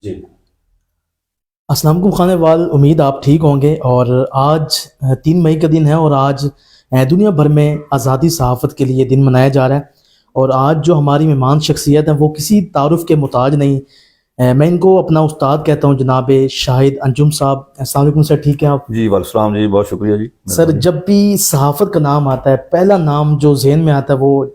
جی السلام علیکم خانے وال، امید آپ ٹھیک ہوں گے۔ اور آج 3 مئی کا دن ہے اور آج دنیا بھر میں آزادی صحافت کے لیے دن منایا جا رہا ہے۔ اور آج جو ہماری مہمان شخصیت ہیں وہ کسی تعارف کے محتاج نہیں، میں ان کو اپنا استاد کہتا ہوں، جناب شاہد انجم صاحب۔ السلام علیکم سر، ٹھیک ہے آپ؟ جی وعلیکم السلام جی، بہت شکریہ جی۔ سر، جب بھی صحافت کا نام آتا ہے پہلا نام جو ذہن میں آتا ہے وہ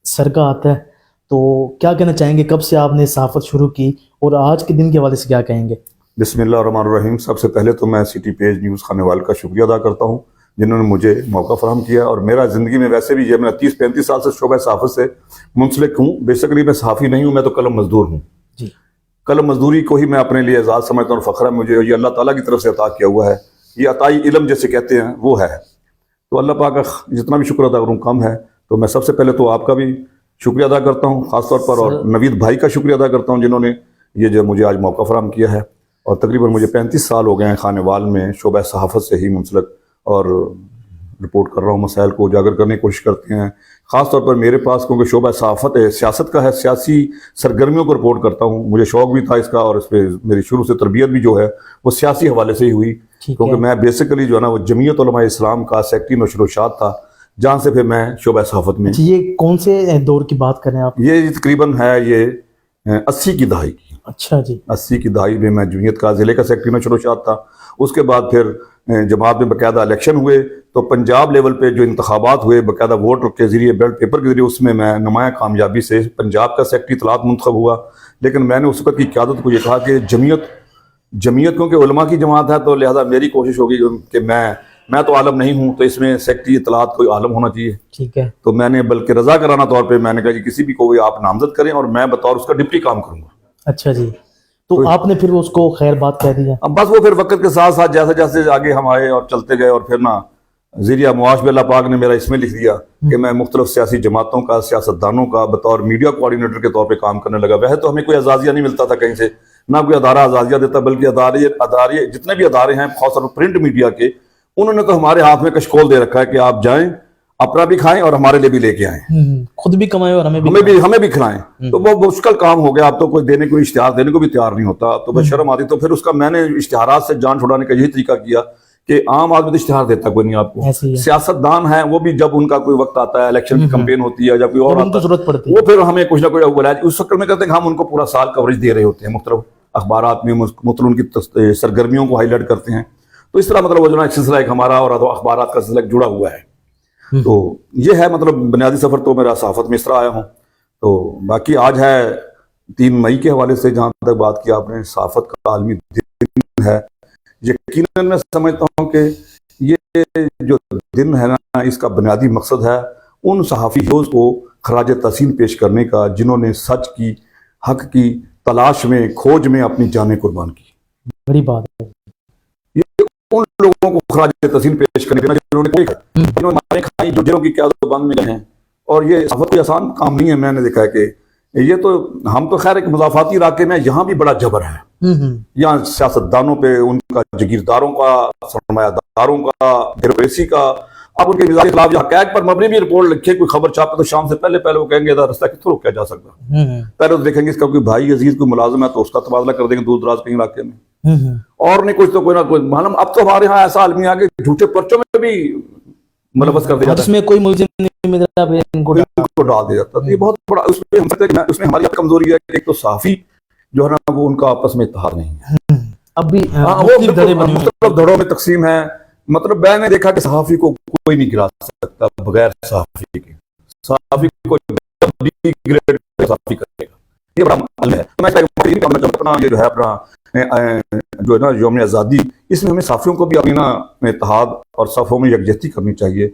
سر کا آتا ہے، تو کیا کہنا چاہیں گے؟ کب سے آپ نے صحافت شروع کی اور آج کے دن کے حوالے سے کیا کہیں گے؟ بسم اللہ الرحمن الرحیم۔ سب سے پہلے تو میں سٹی پیج نیوز خانے وال کا شکریہ ادا کرتا ہوں جنہوں نے مجھے موقع فراہم کیا۔ اور میرا زندگی میں ویسے بھی یہ میں 30-35 سال سے شعبہ صحافت سے منسلک ہوں۔ بیسیکلی میں صحافی نہیں ہوں، میں تو قلم مزدور ہوں۔ جی، قلم مزدوری کو ہی میں اپنے لیے اعزاز سمجھتا ہوں، فخر ہے مجھے، یہ اللہ تعالیٰ کی طرف سے عطا کیا ہوا ہے، یہ عطائی علم جیسے کہتے ہیں وہ ہے۔ تو اللہ پاک کا جتنا بھی شکر ادا کروں کم ہے۔ تو میں سب سے پہلے تو آپ کا بھی شکریہ ادا کرتا ہوں خاص طور پر، اور نوید بھائی کا شکریہ ادا کرتا ہوں جنہوں نے یہ جو مجھے آج موقع فراہم کیا ہے۔ اور تقریباً مجھے 35 سال ہو گئے ہیں خانے وال میں شعبہ صحافت سے ہی منسلک، اور رپورٹ کر رہا ہوں، مسائل کو اجاگر کرنے کی کوشش کرتے ہیں۔ خاص طور پر میرے پاس کیونکہ شعبہ صحافت ہے، سیاست کا ہے، سیاسی سرگرمیوں کو رپورٹ کرتا ہوں۔ مجھے شوق بھی تھا اس کا، اور اس پہ میری شروع سے تربیت بھی جو ہے وہ سیاسی حوالے سے ہی ہوئی، کیونکہ میں بیسیکلی جو ہے نا وہ جمعیت علماء اسلام کا سیکٹری نشر و اشاعت تھا، جہاں سے پھر میں شعبہ صحافت میں۔ یہ کون سے دور کی بات کریں آپ؟ یہ تقریباً ہے یہ 80 کی دہائی کی۔ اچھا جی، 80 کی دہائی میں جمعیت کا ضلع کا سیکٹری نشر و اشاعت تھا۔ اس کے بعد پھر جماعت میں باقاعدہ الیکشن ہوئے، تو پنجاب لیول پہ جو انتخابات ہوئے باقاعدہ ووٹ کے ذریعے، بیلٹ پیپر کے ذریعے، اس میں نمایاں کامیابی سے پنجاب کا سیکٹری اطلاعات منتخب ہوا۔ لیکن میں نے اس وقت کی قیادت کو یہ کہا کہ جمعیت کیونکہ علماء کی جماعت ہے، تو لہٰذا میری کوشش ہوگی کہ میں تو عالم نہیں ہوں، تو اس میں سیکٹری اطلاعات کوئی عالم ہونا چاہیے۔ ٹھیک ہے، تو میں نے بلکہ رضا کرانہ طور پہ میں نے کہا کہ کسی بھی کو آپ نامزد کریں اور میں بطور اس کا ڈپٹی کام کروں گا۔ اچھا جی، تو آپ نے پھر اس کو خیر بات کہہ دیا؟ اب بس وہ پھر وقت کے ساتھ ساتھ جیسے جیسے آگے ہم آئے اور چلتے گئے، اور پھر نا ذریعہ معاش بھی اللہ پاک نے میرا اس میں لکھ دیا کہ میں مختلف سیاسی جماعتوں کا، سیاستدانوں کا بطور میڈیا کوآرڈینیٹر کے طور پہ کام کرنے لگا۔ ویسے تو ہمیں کوئی اعزازیہ نہیں ملتا تھا کہیں سے، نہ کوئی ادارہ اعزازیہ دیتا، بلکہ ادارے جتنے بھی ادارے ہیں خاص طور پر پرنٹ میڈیا کے، انہوں نے تو ہمارے ہاتھ میں کشکول دے رکھا ہے کہ آپ جائیں، اپنا بھی کھائیں اور ہمارے لیے بھی لے کے آئیں، خود بھی کمائیں اور ہمیں بھی کھلائیں۔ تو وہ مشکل کام ہو گیا، اب تو کوئی دینے کو اشتہار دینے کو بھی تیار نہیں ہوتا، تو بس شرم آتی۔ تو پھر اس کا میں نے اشتہارات سے جان چھڑانے کا یہی طریقہ کیا کہ عام آدمی تو اشتہار دیتا کوئی نہیں آپ کو، سیاست دان ہیں وہ بھی جب ان کا کوئی وقت آتا ہے، الیکشن کی کمپین ہوتی ہے، جب کوئی اور آتا ہے، وہ پھر ہمیں کچھ نہ کچھ اس شکل میں کرتے ہیں کہ ہم ان کو پورا سال کوریج دے رہے ہوتے ہیں، مختلف اخبارات میں مختلف ان کی سرگرمیوں کو ہائی لائٹ کرتے ہیں۔ تو اس طرح مطلب وہ جو ایک سلسلہ ایک ہمارا اور اخبارات کا سلسلہ جڑا ہوا ہے۔ تو یہ ہے مطلب بنیادی سفر تو میرا صحافت میں اس طرح آیا ہوں۔ تو باقی آج ہے 3 مئی کے حوالے سے جہاں تک بات کی آپ نے، صحافت کا عالمی دن ہے۔ یقیناً میں سمجھتا ہوں کہ یہ جو دن ہے نا، اس کا بنیادی مقصد ہے ان صحافیوں کو خراج تحسین پیش کرنے کا جنہوں نے سچ کی، حق کی تلاش میں، کھوج میں اپنی جانیں قربان کی۔ بڑی بات ہے، یہ ان لوگوں کو خراج تحسین پیش کرنے کا جنہوں نے مارے کھائی، جو جنہوں کی قیادت بند میں گئے ہیں۔ اور یہ صحافت کوئی آسان کام نہیں ہے، میں نے دیکھا ہے کہ یہ تو ہم تو خیر ایک مضافاتی علاقے میں، یہاں بھی بڑا جبر ہے، یہاں سیاستدانوں پہ، ان کا جگیرداروں کا، سرمایہ داروں کا، بیوروکریسی کا، اب ان کے مزاج خلاف یا حقائق پر مبنی بھی رپورٹ لکھے، کوئی خبر چھاپے تو شام سے پہلے وہ کہیں گے رستہ کتوں روکا جا سکتا، پہلے تو دیکھیں گے اس کا کوئی بھائی عزیز کوئی ملازم ہے تو اس کا تبادلہ کر دیں گے دور دراز کہیں علاقے میں، اور نہیں کچھ تو کوئی نہ کوئی معلوم۔ اب تو ہمارے ہاں ایسا عالمی آ کے جھوٹے پرچوں میں بھی ملوث کر دیا جاتا ہے، جس میں کوئی ملزم نہیں مل رہا ان کو ڈال دیا جاتا ہے۔ یہ بہت بڑا اس میں ہماری کمزوری ہے کہ ایک تو صحافی جو ہے نا وہ ان کا آپس میں اتحاد نہیں ہے، اب بھی مختلف دھڑوں میں تقسیم ہے۔ مطلب میں نے دیکھا کہ صحافی کو کوئی نہیں گرا سکتا بغیر صحافی کے، صحافی کو گریڈ صحافی کرے گا، یہ بڑا مسئلہ ہے۔ اپنا یہ جو ہے اپنا جو ہے نا یوم آزادی، اس میں ہمیں صحافیوں کو بھی اپنی نا اتحاد اور صفوں میں یکجہتی کرنی چاہیے،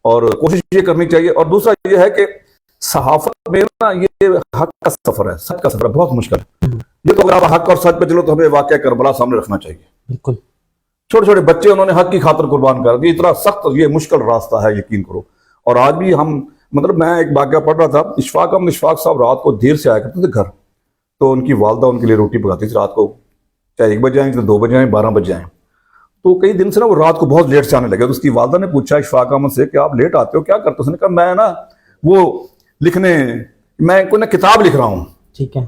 اور کوشش یہ کرنی چاہیے۔ اور دوسرا یہ ہے کہ صحافت میں نا یہ حق کا سفر ہے، سچ کا سفر ہے، بہت مشکل ہے یہ۔ تو اگر آپ حق اور سچ پہ چلو تو ہمیں واقعہ کربلا سامنے رکھنا چاہیے۔ بالکل، چھوٹے چھوٹے بچے انہوں نے حق کی خاطر قربان کر دی، اتنا سخت یہ مشکل راستہ ہے، یقین کرو۔ اور آج بھی ہم مطلب میں ایک واقعہ پڑھ رہا تھا، اشفاق صاحب رات کو دیر سے آیا کرتے تھے گھر، تو ان کی والدہ ان کے لیے روٹی پکاتی تھی رات کو، چاہے 1 بجے آئیں، چاہے 2 بجے آئیں، 12 بجے آئیں۔ تو کئی دن سے نا وہ رات کو بہت لیٹ سے آنے لگے، تو اس کی والدہ نے پوچھا اشفاق احمد سے کہ آپ لیٹ آتے ہو، کیا کرتے ہو؟ اس نے کہا میں نا وہ میں کوئی نا کتاب لکھ رہا ہوں۔ ٹھیک ہے،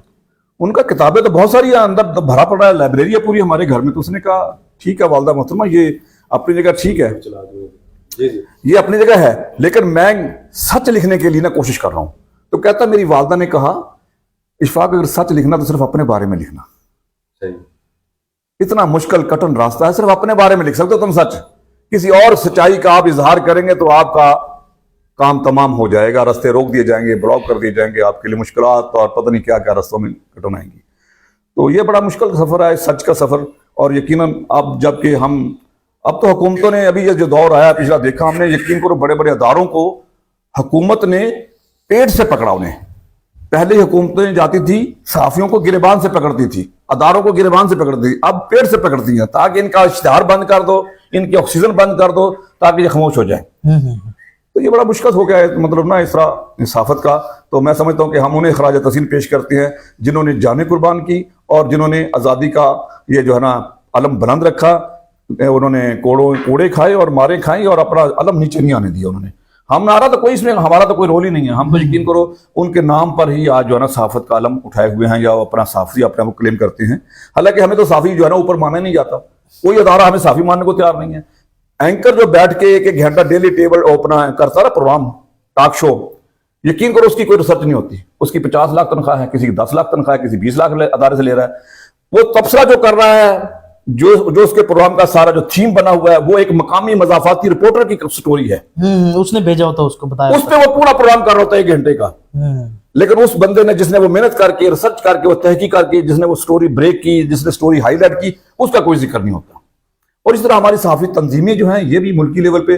ان کا کتابیں تو بہت ساری ہیں، اندر بھرا پڑا ہے، لائبریری ہے پوری ہمارے گھر میں. تو اس نے کہا ٹھیک ہے والدہ محترمہ، یہ اپنی جگہ ٹھیک ہے، یہ اپنی جگہ ہے، لیکن میں سچ لکھنے کے لیے نا کوشش کر رہا ہوں. تو کہتا میری والدہ نے کہا اشفاق اگر سچ لکھنا تو صرف اپنے بارے میں لکھنا. اتنا مشکل کٹن راستہ ہے، صرف اپنے بارے میں لکھ سکتے ہو تم سچ. کسی اور سچائی کا آپ اظہار کریں گے تو آپ کا کام تمام ہو جائے گا، راستے روک دیے جائیں گے، بلاک کر دیے جائیں گے، آپ کے لیے مشکلات اور پتہ نہیں کیا کیا راستوں میں کٹن آئیں گی. تو یہ بڑا مشکل سفر ہے سچ کا سفر. اور یقیناً اب جب کہ ہم اب تو حکومتوں نے ابھی یہ جو دور آیا پچھلا دیکھا ہم نے، یقین کرو بڑے بڑے اداروں کو حکومت نے پیٹ سے پکڑا. انہیں پہلے حکومتیں جاتی تھی صحافیوں کو گریبان سے پکڑتی تھی، اداروں کو گریبان سے پکڑتی تھی، اب پیٹ سے پکڑتی ہیں تاکہ ان کا اشتہار بند کر دو، ان کی آکسیجن بند کر دو تاکہ یہ خاموش ہو جائیں. تو یہ بڑا مشکل ہو گیا ہے مطلب نا اس طرح صحافت کا. تو میں سمجھتا ہوں کہ ہم انہیں خراج تحسین پیش کرتے ہیں جنہوں نے جانیں قربان کی اور جنہوں نے آزادی کا یہ جو ہے نا علم بلند رکھا. انہوں نے کوڑے کھائے اور مارے کھائیں اور اپنا علم نیچے نہیں آنے دیا انہوں نے. ہم نارا تو کوئی اس میں ہمارا تو کوئی رول ہی نہیں ہے. ہم تو یقین کرو ان کے نام پر ہی آج جو ہے نا صحافت کا علم اٹھائے ہوئے ہیں یا اپنا صحافی اپنے آپ کو کلیم کرتے ہیں. حالانکہ ہمیں تو صحافی جو ہے نا اوپر مانا نہیں جاتا، کوئی ادارہ ہمیں صحافی ماننے کو تیار نہیں ہے. اینکر جو بیٹھ کے ایک گھنٹہ ڈیلی ٹیبل اپنا کرتا رہا پروگرام ٹاک شو، یقین کرو اس کی کوئی ریسرچ نہیں ہوتی. اس کی 50 لاکھ تنخواہ ہے، کسی کی 10 لاکھ تنخواہ ہے، کسی 20 لاکھ ادارے سے لے رہا ہے. وہ تبصرہ جو کر رہا ہے، جو اس کے پروگرام کا سارا جو تھیم بنا ہوا ہے وہ ایک مقامی مضافاتی رپورٹر کی سٹوری ہے. اس نے بھیجا ہوتا، اس کو بتایا، اس پہ وہ پورا پروگرام کر رہا ہوتا ہے 1 گھنٹے کا. لیکن اس بندے نے جس نے وہ محنت کر کے ریسرچ کر کے وہ تحقیق کر کے جس نے وہ سٹوری بریک کی، جس نے سٹوری ہائی لائٹ کی، اس کا کوئی ذکر نہیں ہوتا. اور اس طرح ہماری صحافی تنظیمیں جو ہیں یہ بھی ملکی لیول پہ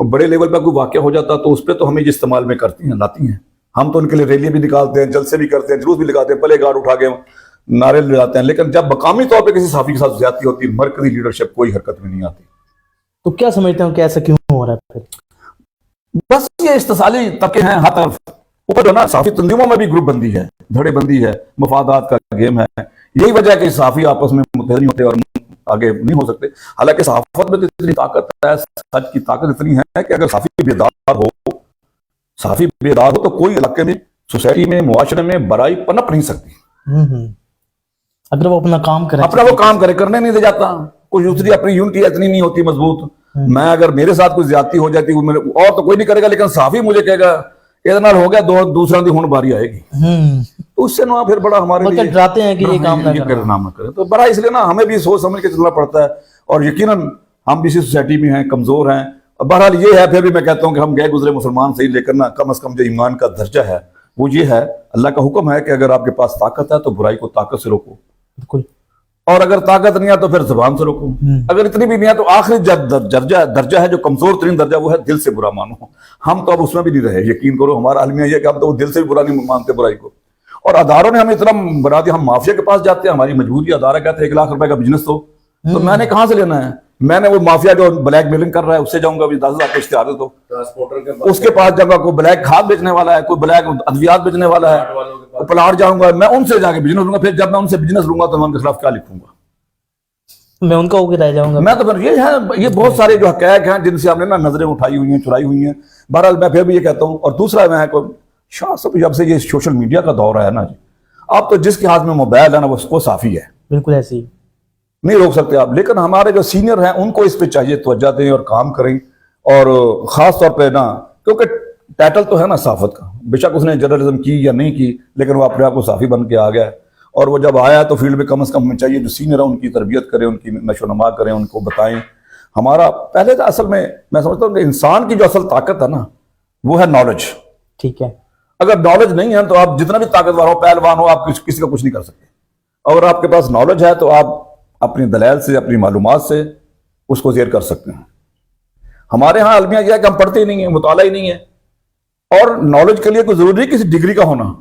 بڑے لیول پہ کوئی واقعہ ہو جاتا تو اس پہ تو ہمیں یہ استعمال میں کرتی ہیں، لاتی ہیں. ہم تو ان کے لیے ریلیاں بھی نکالتے ہیں، جلسے بھی کرتے ہیں، جلوس بھی لگاتے ہیں، پلے گارڈ اٹھا کے نعرے لگاتے ہیں. لیکن جب مقامی طور پہ کسی صحافی کے ساتھ زیادتی ہوتی ہے، مرکزی لیڈرشپ کوئی حرکت میں نہیں آتی. تو کیا سمجھتے ہیں کہ ایسا کیوں ہو رہا ہے پھر؟ بس یہ استحصالی طبقے ہیں ہر طرف. اوپر جو نا صحافی تنظیموں میں بھی گروپ بندی ہے، دھڑے بندی ہے، مفادات کا گیم ہے. یہی وجہ ہے کہ صحافی آپس میں متحد نہیں ہوتے اور آگے نہیں ہو سکتے. حالانکہ صحافت میں تو اتنی طاقت ہے، سچ کی طاقت اتنی ہے کہ اگر صحافی بیدار ہو تو کوئی علاقے میں، سوسائٹی میں، معاشرے میں برائی پنپ نہیں سکتی. اگر وہ اپنا کام کرے کرنے نہیں دے جاتا. کوئی دوسری اپنی یونٹی اتنی نہیں ہوتی مضبوط. میں اگر میرے ساتھ کوئی زیادتی ہو جاتی اور تو کوئی نہیں کرے گا، لیکن صحافی مجھے کہے گا ادھر ہو گیا دوسرا دی ہون باری آئے گی، تو اس سے نا پھر بڑا ہمارے لیے ڈراتے ہیں کہ یہ کام نہ کرے. تو بڑا اس لیے نا ہمیں بھی سوچ سمجھ کے چلنا پڑتا ہے. اور یقیناً ہم بھی اسی سوسائٹی میں ہیں، کمزور ہیں. بہرحال یہ ہے، پھر بھی میں کہتا ہوں کہ ہم گئے گزرے مسلمان صحیح، لیکن نا کم از کم جو ایمان کا درجہ ہے وہ یہ ہے، اللہ کا حکم ہے کہ اگر آپ کے پاس طاقت ہے تو برائی کو طاقت سے روکو. بالکل. اور اگر طاقت نہیں ہے تو پھر زبان سے روکو. اگر اتنی بھی نہیں ہے تو آخری درجہ ہے جو کمزور ترین درجہ وہ ہے دل سے برا مانو. ہم تو اب اس میں بھی نہیں رہے. یقین کرو ہمارا عالمیہ یہ کہ ہم تو دل سے بھی برا نہیں مانتے برائی کو. اور اداروں نے ہمیں اتنا بنا دیا، ہم مافیا کے پاس جاتے ہیں، ہماری مجبوری. ادارہ کہتے ہیں 1 لاکھ روپے کا بزنس تو میں نے کہاں سے لینا ہے؟ میں نے وہ مافیا جو بلیک میلنگ کر رہا ہے اس سے جاؤں گا، 10,000 کا اشتہار دے دو، اس کے پاس جاؤں گا. کوئی بلیک کھاد بیچنے والا ہے، کوئی بلیک ادویات بیچنے والا ہے، پلاٹ جاؤں گا، میں ان سے جا کے بزنس لوں گا. پھر جب میں ان سے بزنس لوں گا تو میں ان کے خلاف کیا لکھوں گا؟ میں ان کا ہو کے رہ جاؤں گا. میں تو پھر یہ ہے، یہ بہت سارے جو حقائق ہیں جن سے ہم نے نا نظریں اٹھائی ہوئی ہیں، چرائی ہوئی ہیں. بہرحال میں پھر بھی یہ کہتا ہوں. اور دوسرا میں شاہ صاحب جب سے یہ سوشل میڈیا کا دور ہے نا جی، اب تو جس کے ہاتھ میں موبائل ہے نا وہ صافی ہے. بالکل ایسی نہیں روک سکتے آپ. لیکن ہمارے جو سینئر ہیں ان کو اس پہ چاہیے توجہ دیں اور کام کریں. اور خاص طور پہ نا کیونکہ ٹائٹل تو ہے نا صحافت کا، بے شک اس نے جرنلزم کی یا نہیں کی، لیکن وہ اپنے آپ کو صحافی بن کے آ گیا. اور وہ جب آیا تو فیلڈ میں کم از کم ہمیں چاہیے جو سینئر ہیں ان کی تربیت کریں، ان کی نشو و نما کریں، ان کو بتائیں. ہمارا پہلے تو اصل میں سمجھتا ہوں کہ انسان کی جو اصل طاقت ہے نا وہ ہے نالج. ٹھیک ہے. اگر نالج نہیں ہے تو آپ جتنا بھی طاقتور ہو، پہلوان ہو، آپ کسی کا کچھ نہیں کر سکتے. اگر آپ کے پاس نالج ہے تو آپ اپنی دلائل سے، اپنی معلومات سے اس کو زیر کر سکتے ہیں. ہمارے ہاں المیہ یہ ہے کہ ہم پڑھتے ہی نہیں ہیں، مطالعہ ہی نہیں ہے. اور نالج کے لیے کوئی ضروری نہیں کسی ڈگری کا ہونا.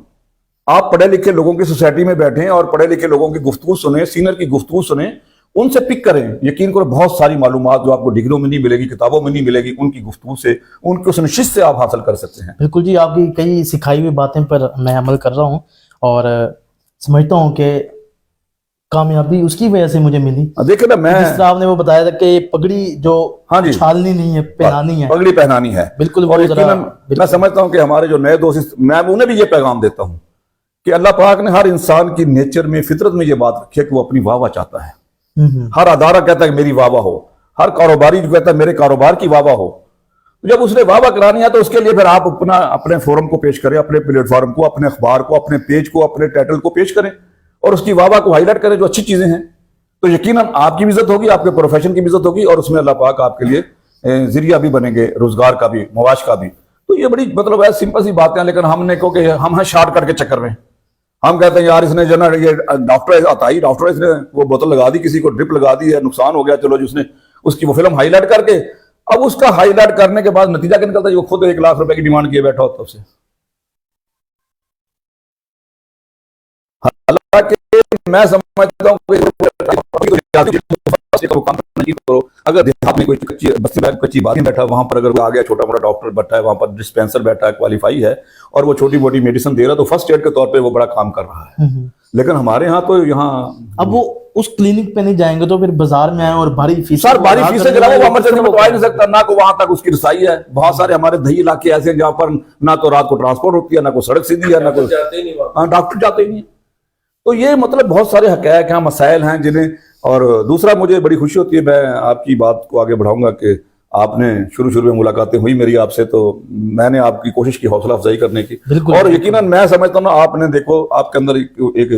آپ پڑھے لکھے لوگوں کی سوسائٹی میں بیٹھیں اور پڑھے لکھے لوگوں کی گفتگو سنیں، سینئر کی گفتگو سنیں، ان سے پک کریں. یقین کرو بہت ساری معلومات جو آپ کو ڈگریوں میں نہیں ملے گی، کتابوں میں نہیں ملے گی، ان کی گفتگو سے، ان کی اس نشست سے آپ حاصل کر سکتے ہیں. بالکل جی، آپ کی کئی سکھائی ہوئی باتیں پر میں عمل کر رہا ہوں اور سمجھتا ہوں کہ کامیابی اس کی وجہ سے مجھے ملی. دیکھیں نا، میں جس طرح آپ نے وہ بتایا تھا کہ پگڑی جو چھالنی نہیں ہے، پہنانی ہے، پگڑی پہنانی ہے. بالکل. اور یقیناً میں سمجھتا ہوں کہ ہمارے جو نئے دوست، میں انہیں بھی یہ پیغام دیتا ہوں کہ اللہ پاک نے ہر انسان کی نیچر میں فطرت میں یہ بات رکھی ہے کہ وہ اپنی واہ واہ چاہتا ہے. ہر ادارہ کہتا ہے کہ میری واہ واہ ہو, ہر کاروباری جو کہتا ہے میرے کاروبار کی واہ واہ ہو. جب اس نے واہ واہ کرانی ہے تو اس کے لیے پھر آپ اپنے فورم کو پیش کریں, اپنے پلیٹ فارم کو, اپنے اخبار کو, اپنے پیج کو, اپنے ٹائٹل کو پیش کریں اور اس کی واہ واہ کو ہائی لائٹ کریں جو اچھی چیزیں ہیں. تو یقیناً آپ کی بھی عزت ہوگی, آپ کے پروفیشن کی بھی عزت ہوگی, اور اس میں اللہ پاک آپ کے لیے ذریعہ بھی بنیں گے, روزگار کا بھی, معاش کا بھی. تو یہ بڑی مطلب ہے سمپل سی باتیں ہیں, لیکن ہم نے کہ ہم ہیں شارٹ کٹ کے چکر میں. ہم کہتے ہیں یار اس نے جو نا یہ ڈاکٹر آتا ہی ڈاکٹر اس نے وہ بوتل لگا دی, کسی کو ڈرپ لگا دی ہے, نقصان ہو گیا, چلو جس نے اس کی وہ فلم ہائی لائٹ کر کے, اب اس کا ہائی لائٹ کرنے کے بعد نتیجہ کیا نکلتا ہے, وہ خود 1 لاکھ روپے کی ڈیمانڈ کیے بیٹھا ہوتا اسے. حالانکہ میں سمجھتا ہوں اگر دیہات میں کوئی کچی بات بیٹھا, وہاں پر اگر آ گیا چھوٹا موٹا ڈاکٹر بیٹھا ہے, وہاں پر ڈسپینسر بیٹھا ہے, کوالیفائی ہے, اور وہ چھوٹی موٹی میڈیسن دے رہا ہے, تو فرسٹ ایڈ کے طور پہ وہ بڑا کام کر رہا ہے. لیکن ہمارے ہاں تو یہاں اب وہ اس کلینک پہ نہیں جائیں گے تو پھر بازار میں آئیں اور بھاری فیس سر بھاری فیسیں جو ہے وہ ایمرجنسی میں تو آ نہیں سکتا, نہ کو وہاں تک اس کی رسائی ہے. بہت سارے ہمارے دیہی علاقے ایسے ہیں جہاں پر نہ تو رات کو ٹرانسپورٹ ہوتی ہے, نہ کوئی سڑک سیدھی ہے, نہ کوئی ڈاکٹر جاتے ہی نہیں. تو یہ مطلب بہت سارے حقائق ہیں, مسائل ہیں جنہیں. اور دوسرا مجھے بڑی خوشی ہوتی ہے, میں آپ کی بات کو آگے بڑھاؤں گا کہ آپ نے شروع میں ملاقاتیں ہوئی میری آپ سے, تو میں نے آپ کی کوشش کی حوصلہ افزائی کرنے کی, اور یقیناً میں سمجھتا ہوں آپ نے دیکھو آپ کے اندر ایک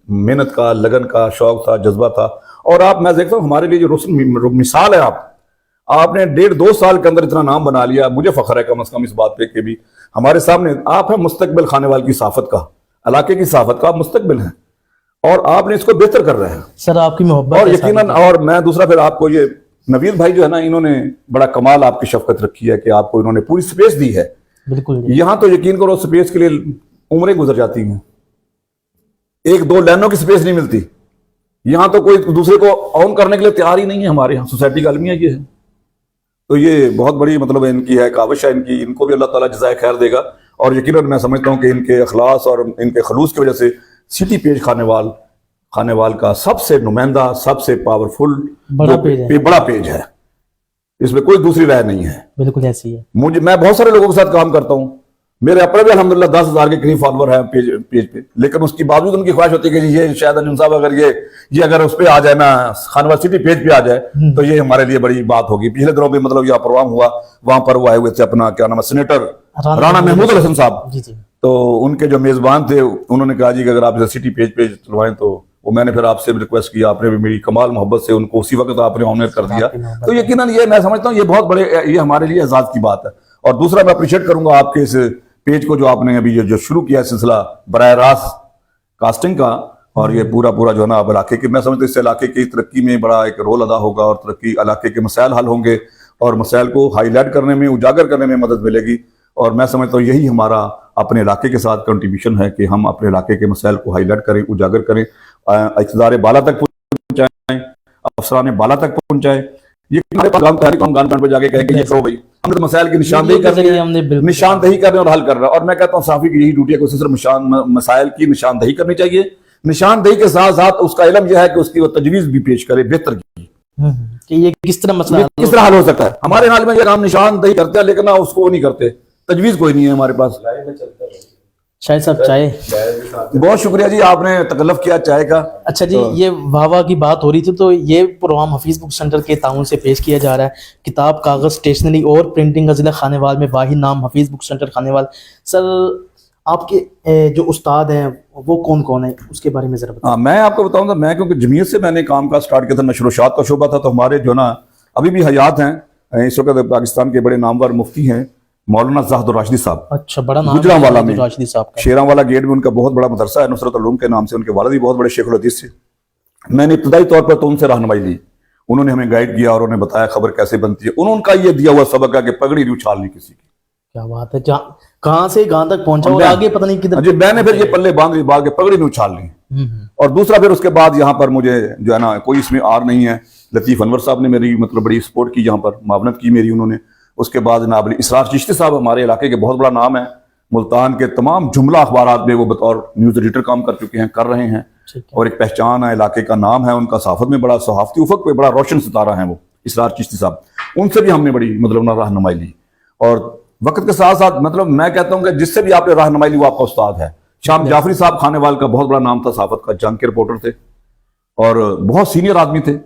محنت کا, لگن کا, شوق تھا, جذبہ تھا, اور آپ میں دیکھتا ہوں ہمارے لیے جو مثال ہے آپ نے 1.5-2 سال کے اندر اتنا نام بنا لیا. مجھے فخر ہے کم از کم اس بات پہ کہ بھی ہمارے سامنے آپ ہیں مستقبل خانے وال کی صحافت کا, علاقے کی صحافت کا آپ مستقبل ہیں, اور آپ نے اس کو بہتر کر رہے ہیں سر. آپ کی محبت اور یقیناً, اور میں دوسرا پھر آپ کو یہ نوید بھائی جو ہے نا, انہوں نے بڑا کمال آپ کی شفقت رکھی ہے کہ آپ کو انہوں نے پوری سپیس دی ہے. بالکل یہاں تو یقین کرو سپیس کے لیے عمریں گزر جاتی ہیں, 1-2 لائنوں کی سپیس نہیں ملتی. یہاں تو کوئی دوسرے کو آن کرنے کے لیے تیار ہی نہیں ہے. ہمارے یہاں سوسائٹی کا المیہ یہ ہے. تو یہ بہت بڑی مطلب ان کی ہے کاوش ہے, ان کو بھی اللہ تعالیٰ جزائے خیر دے گا. اور یقیناً میں سمجھتا ہوں کہ ان کے اخلاص اور ان کے خلوص کی وجہ سے سٹی پیج خانے وال کا سب سے نمائندہ, سب سے پاورفل بڑا پیج ہے. اس میں کوئی دوسری رائے نہیں ہے. بالکل ایسی ہے. میں بہت سارے لوگوں کے ساتھ کام کرتا ہوں, میرے اپنے بھی الحمدللہ 10,000 کے قریب فالوور ہیں پیج پہ, لیکن اس کی باوجود ان کی خواہش ہوتی ہے کہ یہ شاید انجم صاحب اگر یہ اگر اس پہ آ جائے نا, خان وال سٹی پیج پہ آ جائے تو یہ ہمارے لیے بڑی بات ہوگی. پچھلے دنوں بھی مطلب یہ پروگرام ہوا, وہاں پر وہ آئے ہوئے تھے اپنا کیا نام ہے سینیٹر رانا محمود الحسن صاحب, تو ان کے جو میزبان تھے انہوں نے کہا جی کہ اگر آپ سٹی پیج پہ چلوائیں, تو وہ میں نے پھر آپ سے ریکویسٹ کیا, آپ نے بھی میری کمال محبت سے ان کو اسی وقت آپ نے آنر کر دیا. تو یقیناً یہ میں سمجھتا ہوں یہ بہت بڑے, یہ ہمارے لیے اعزاز کی بات ہے. اور دوسرا میں اپریشیٹ کروں گا آپ کے اس پیج کو جو آپ نے ابھی جو شروع کیا ہے سلسلہ براہ راست کاسٹنگ کا, اور یہ پورا جو ہے نا علاقے کے, میں سمجھتا ہوں اس علاقے کی ترقی میں بڑا ایک رول ادا ہوگا, اور ترقی علاقے کے مسائل حل ہوں گے, اور مسائل کو ہائی لائٹ کرنے میں, اجاگر کرنے میں مدد ملے گی. اور میں سمجھتا ہوں یہی ہمارا اپنے علاقے کے ساتھ کنٹریبیوشن ہے کہ ہم اپنے علاقے کے مسائل کو ہائی لائٹ کریں, اجاگر کریں, اقتدار بالا تک پہنچائیں, افسران بالا تک پہنچائیں. یہ ہمارے پاس گان پہ جا کے کہیں کہ یہ کرو بھائی, ہم نے مسائل کی نشاندہی کرنے اور حل کر رہا ہے. اور میں کہتا ہوں صحافی کی یہی ڈیوٹی ہے کہ اسے صرف مسائل کی نشاندہی کرنی چاہیے. نشاندہی کے ساتھ ساتھ اس کا علم یہ ہے کہ اس کی وہ تجویز بھی پیش کرے بہتر کی کہ یہ کس طرح مسئلہ کس طرح حل ہو سکتا ہے. ہمارے حال میں یہ کام نشاندہی کرتے ہیں, لیکن اس کو نہیں کرتے, تجویز کوئی نہیں ہے ہمارے پاس. شاہد صاحب چائے, بہت شکریہ جی, آپ نے تکلف کیا چائے کا. اچھا جی, یہ واہ واہ کی بات ہو رہی تھی, تو یہ پروگرام حفیظ بک سینٹر کے تعاون سے پیش کیا جا رہا ہے. کتاب, کاغذ, اسٹیشنری اور پرنٹنگ کا ضلع خانے وال میں واحد نام حفیظ بک سینٹر خانے وال. سر آپ کے جو استاد ہیں وہ کون ہیں, اس کے بارے میں ذرا بتائیں. میں آپ کو بتاؤں گا, میں کیونکہ جمعیت سے میں نے کام کا سٹارٹ کیا تھا, نشر و اشاعت کا شعبہ تھا, تو ہمارے جو نا ابھی بھی حیات ہیں اس وقت پاکستان کے بڑے نامور مفتی ہیں مولانا زاہد الراشدی صاحب. اچھا, بڑا نام گجران والا میں, راشدی صاحب کا شیراں والا گیٹ میں ان کا بہت بڑا مدرسہ ہے نصرت العلوم کے نام سے. ان کے والد بھی بہت بڑے شیخ الحدیث سے. میں نے ابتدائی طور پر تو ان سے رہنمائی لی, انہوں نے ہمیں گائیڈ کیا اور انہوں نے بتایا خبر کیسے بنتی ہے. انہوں کا یہ دیا ہوا سبق ہے کہ پگڑی نہیں اچھالنی کسی کی. کیا بات ہے, کہاں سے کہاں تک پہنچا اور آگے پتہ نہیں کدھر. جی, میں نے پھر یہ پلے باندھ لی باغ کے پگڑی نہیں اچھالنی. اور دوسرا پھر اس کے بعد یہاں پر مجھے جو ہے نا کوئی اس میں آر نہیں ہے. لطیف انور صاحب نے میری مطلب بڑی سپورٹ کی, یہاں پر معاونت کی میری انہوں نے. اس کے بعد جناب اسرار چشتی صاحب ہمارے علاقے کے بہت بڑا نام ہے, ملتان کے تمام جملہ اخبارات میں وہ بطور نیوز ایڈیٹر کام کر چکے ہیں, کر رہے ہیں, اور ایک پہچان ہے, علاقے کا نام ہے ان کا, صحافت میں بڑا صحافتی افق پہ بڑا روشن ستارہ ہیں وہ اسرار چشتی صاحب. ان سے بھی ہم نے بڑی مطلب رہنمائی لی, اور وقت کے ساتھ ساتھ مطلب میں کہتا ہوں کہ جس سے بھی آپ نے رہنمائی لی وہ آپ کا استاد ہے, شام جعفری صاحب کھانے وال کا بہت بڑا نام تھا صحافت کا، جنگ کے رپورٹر تھے اور بہت سینئر آدمی تھے.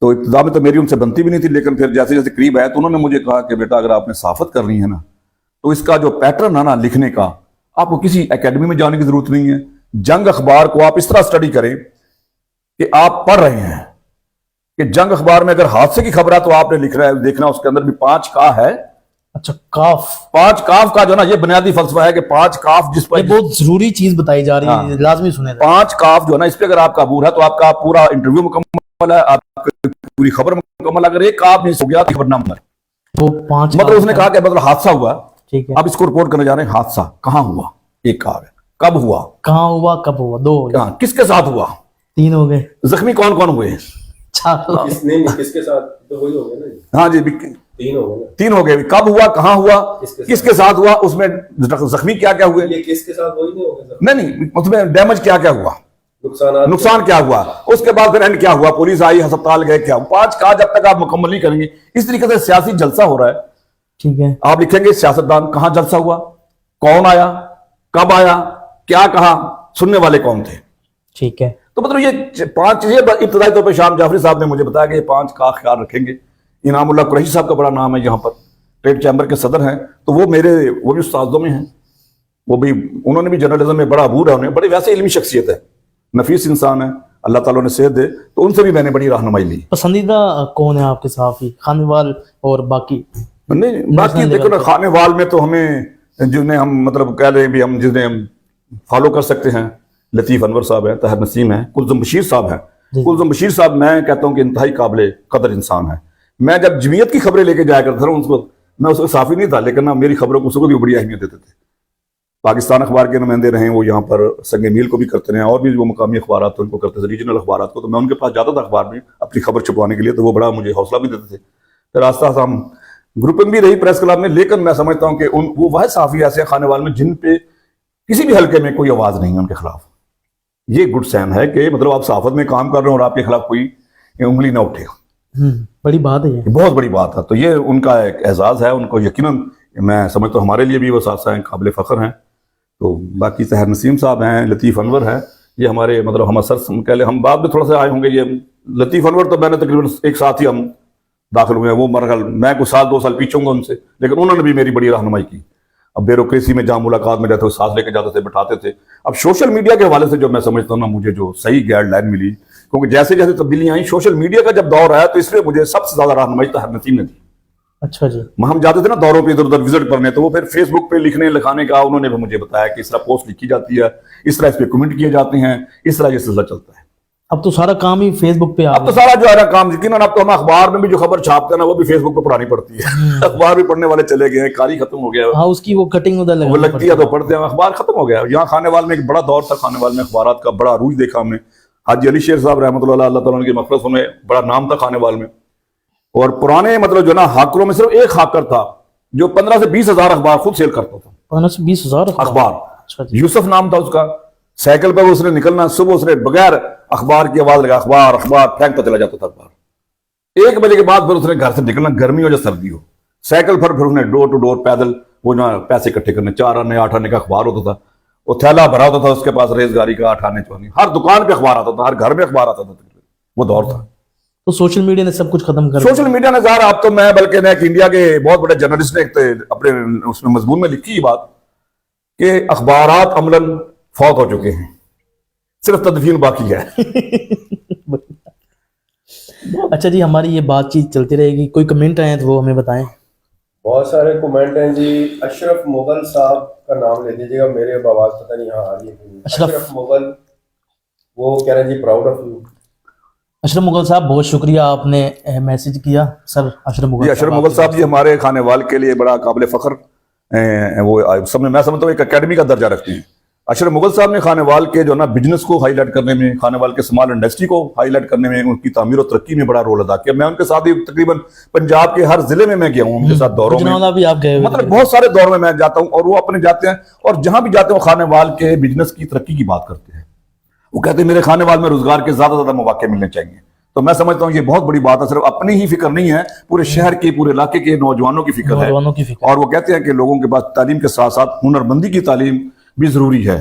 تو ابتدا میں تو میری ان سے بنتی بھی نہیں تھی، لیکن پھر جیسے جیسے قریب آئے تو انہوں نے مجھے کہا کہ بیٹا اگر آپ نے صحافت کرنی ہے نا تو اس کا جو پیٹرن ہے نا لکھنے کا، آپ کو کسی اکیڈمی میں جانے کی ضرورت نہیں ہے. جنگ اخبار کو آپ اس طرح سٹڈی کریں کہ آپ پڑھ رہے ہیں کہ جنگ اخبار میں اگر حادثے کی خبر ہے تو آپ نے لکھنا ہے، دیکھنا اس کے اندر بھی 5 کا ہے. اچھا کاف، 5 کاف کا جو نا یہ بنیادی فلسفہ ہے کہ 5 کاف جس پر بہت ضروری چیز بتائی جا رہی ہے، لازمی سنیں. 5 کاف جو ہے نا اس پہ اگر آپ کا عبور ہے تو آپ کا پورا انٹرویو مکمل ہے، آپ کی پوری خبر مکمل ہے. اگر ایک کاف نہیں ہو گیا تو خبر نہ مکمل. وہ 5 مطلب اس نے کہا کہ مطلب حادثہ ہوا، ٹھیک ہے، اب اس کو رپورٹ کرنے جا رہے ہیں. حادثہ کہاں ہوا، ایک کاف ہے. کب ہوا، کہاں ہوا، کب ہوا، 2 ہو گئے. کس کے ساتھ ہوا، 3 ہو گئے. زخمی کون کون ہوئے، 4 کس کے ساتھ تو وہی ہو گیا نا. ہاں جی 3 ہو گئے. کب ہوا، کہاں ہوا، کس کے ساتھ ہوا، اس میں زخمی کیا کیا ہوئے، یہ کس کے ساتھ وہی نہیں ہو گیا. نہیں اس میں ڈیمیج کیا کیا ہوا، نقصان کیا ہوا، اس کے بعد پھر اینڈ کیا ہوا، پولیس آئی، ہسپتال گئے، کیا 5 کا جب تک آپ مکمل نہیں کریں گے. اس طریقے سے سیاسی جلسہ ہو رہا ہے. ٹھیک ہے، آپ لکھیں گے سیاستدان کہاں جلسہ ہوا، کون آیا، کب آیا، کیا کہا، سننے والے کون تھے. ٹھیک ہے. تو مطلب یہ 5 چیزیں ابتدائی طور پہ شام جعفری صاحب نے مجھے بتایا کہ یہ 5 کا خیال رکھیں گے. انعام اللہ قریشی صاحب کا بڑا نام ہے، یہاں پر ٹریڈ چیمبر کے صدر ہیں، تو وہ بھی استادوں میں ہیں. وہ بھی انہوں نے بھی جرنلزم میں بڑا عبور ہے، انہیں بڑی ویسے علمی شخصیت ہے، نفیس انسان ہے، اللہ تعالیٰ نے صحت دے. تو ان سے بھی میں نے بڑی رہنمائی لی. پسندیدہ کون ہے آپ کے صحافی، خانے وال اور باقی؟ نہیں باقی دیکھو نا، خانے وال میں تو ہمیں جنہیں ہم مطلب کہہ رہے ہیں بھی ہم جنہیں ہم فالو کر سکتے ہیں، لطیف انور صاحب ہیں، طاہر نسیم ہیں، کلثوم بشیر صاحب ہیں. کلثوم بشیر صاحب میں کہتا ہوں کہ انتہائی قابل قدر انسان ہے. میں جب جمعیت کی خبریں لے کے جایا کرتا تھا میں اس کو صحافی نہیں تھا، لیکن میری خبروں کو اس کو بھی بڑی اہمیت دیتے تھے. پاکستان اخبار کے نمائندے رہے، وہ یہاں پر سنگ میل کو بھی کرتے رہے، اور بھی وہ مقامی اخبارات ان کو کرتے تھے، ریجنل اخبارات کو. تو میں ان کے پاس جاتا تھا اخبار میں اپنی خبر چھپوانے کے لیے، تو وہ بڑا مجھے حوصلہ بھی دیتے تھے. پھر آہستہ آہستہ ہم گروپنگ بھی رہی پریس کلب میں. لیکن میں سمجھتا ہوں کہ وہ واحد صحافی ایسے ہیں خانے وال میں جن پہ کسی بھی حلقے میں کوئی آواز نہیں ہے ان کے خلاف. یہ گڈ سین ہے کہ مطلب آپ صحافت میں کام کر رہے ہیں اور آپ کے خلاف کوئی انگلی نہ اٹھے. بڑی بات ہے، یہ بہت بڑی بات ہے. تو یہ ان کا ایک اعزاز ہے، ان کو یقیناً میں سمجھتا ہوں ہمارے لیے بھی وہ ساتھ ہیں، قابل فخر ہیں. تو باقی طاہر نسیم صاحب ہیں، لطیف انور ہے، یہ ہمارے مطلب ہم اثر کہہ لیں، ہم بعد میں تھوڑا سا آئے ہوں گے. یہ لطیف انور تو میں نے تقریباً ایک ساتھ ہی ہم داخل ہوئے ہیں. وہ مرحل میں کوئی 2 سال پیچھے ہوں گا ان سے، لیکن انہوں نے بھی میری بڑی رہنمائی کی. اب بیوروکریسی میں جہاں ملاقات میں جاتے ساتھ لے کے جاتے تھے، بٹھاتے تھے. اب سوشل میڈیا کے حوالے سے جو میں سمجھتا ہوں نا، مجھے جو صحیح گائیڈ لائن ملی، کیونکہ جیسے جیسے تبدیلیاں آئیں سوشل میڈیا کا جب دور آیا تو اس میں مجھے سب سے زیادہ رہنمائی طاہر نسیم نے دی. اچھا جی. ہم جاتے تھے نا دوروں پہ، ادھر ادھر وزٹ کرنے، تو وہ پھر فیس بک پہ لکھانے کا انہوں نے بھی مجھے بتایا کہ اس طرح پوسٹ لکھی جاتی ہے، اس طرح اس پہ کمنٹ کیے جاتے ہیں، اس طرح یہ سلسلہ چلتا ہے. اب تو سارا کام ہی فیس بک پہ اب تو سارا جو ہے نا کام یقیناً اب تو ہم اخبار میں بھی جو خبر چھاپتے ہیں نا وہ بھی فیس بک پہ پڑھانی پڑتی ہے. اخبار بھی پڑھنے والے چلے گئے ہیں، کاری ختم ہو گیا. ہاں، اس کی وہ کٹنگ ادھر وہ لگتی ہے تو پڑھتے ہیں، اخبار ختم ہو گیا. یہاں خانے وال میں ایک بڑا دور تھا، خانے وال میں اخبارات کا بڑا عروج دیکھا ہم نے. حاجی علی شیر صاحب رحمۃ اللہ، اللہ تعالیٰ کی مغفرت میں بڑا نام تھا خانے وال میں. اور پرانے مطلب جو نا ہاکروں میں صرف ایک ہاکر تھا جو 15 سے 20 ہزار اخبار خود سیل کرتا تھا. 15 سے 20 ہزار اخبار. اچھا جی. یوسف نام تھا اس کا. سائیکل پہ اس نے نکلنا، صبح اس نے بغیر اخبار کی آواز لگا اخبار اخبار پھینکتا چلا جاتا تھا. اخبار 1 بجے کے بعد پھر اس نے گھر سے نکلنا، گرمی ہو یا سردی ہو، سائیکل پر پھر اس نے ڈور ٹو ڈور پیدل وہ جو پیسے اکٹھے کرنے. 4 آنے 8 آنے کا اخبار ہوتا تھا، وہ تھیلا بھرا ہوتا تھا اس کے پاس، ریز گاری کا 8 آنے 4 آنے، ہر دکان پہ اخبار آتا تھا، ہر گھر میں اخبار آتا تھا. وہ دور تھا. تو سوشل میڈیا نے سب کچھ ختم کر سوشل میڈیا نے ظاہر آپ تو میں بلکہ ایک انڈیا کے بہت بڑے جرنلسٹ نے اپنے اس میں مضمون میں لکھی یہ بات کہ اخبارات عملاً فوت ہو چکے ہیں، صرف تدفین باقی ہے. اچھا جی، ہماری یہ بات چیت چلتی رہے گی. کوئی کمنٹ آئے تو وہ ہمیں بتائیں. بہت سارے کمنٹ ہیں جی. اشرف مغل صاحب کا نام لے دیجیے گا، میرے اب آواز پتہ نہیں یہاں آ رہی ہے. اشرف مغل، وہ کہہ رہے ہیں جی پراؤڈ آف یو. اشرف مغل صاحب بہت شکریہ، آپ نے میسج کیا. سر اشرف مغل، اشرف مغل صاحب جی ہمارے خانے وال کے لیے بڑا قابل فخر، وہ سب میں سمجھتا ہوں ایک اکیڈمی کا درجہ رکھتے ہیں. اشرف مغل صاحب نے خانے وال کے جو نا بزنس کو ہائی لائٹ کرنے میں، خانے وال کے اسمال انڈسٹری کو ہائی لائٹ کرنے میں، ان کی تعمیر و ترقی میں بڑا رول ادا کیا. میں ان کے ساتھ ہی تقریباً پنجاب کے ہر ضلع میں گیا ہوں، ان کے ساتھ دوروں میں بھی آپ گئے، مطلب بہت سارے دوروں میں جاتا ہوں، اور وہ اپنے جاتے ہیں اور جہاں بھی جاتے ہیں خانے وال کے بزنس کی ترقی کی بات کرتے ہیں. وہ کہتے ہیں میرے خانے وال میں روزگار کے زیادہ زیادہ مواقع ملنے چاہیے. تو میں سمجھتا ہوں یہ بہت بڑی بات ہے. صرف اپنی ہی فکر نہیں ہے، پورے شہر کی، پورے علاقے کے نوجوانوں کی فکر ہے. اور وہ کہتے ہیں کہ لوگوں کے پاس تعلیم کے ساتھ ساتھ ہنر مندی کی تعلیم بھی ضروری ہے.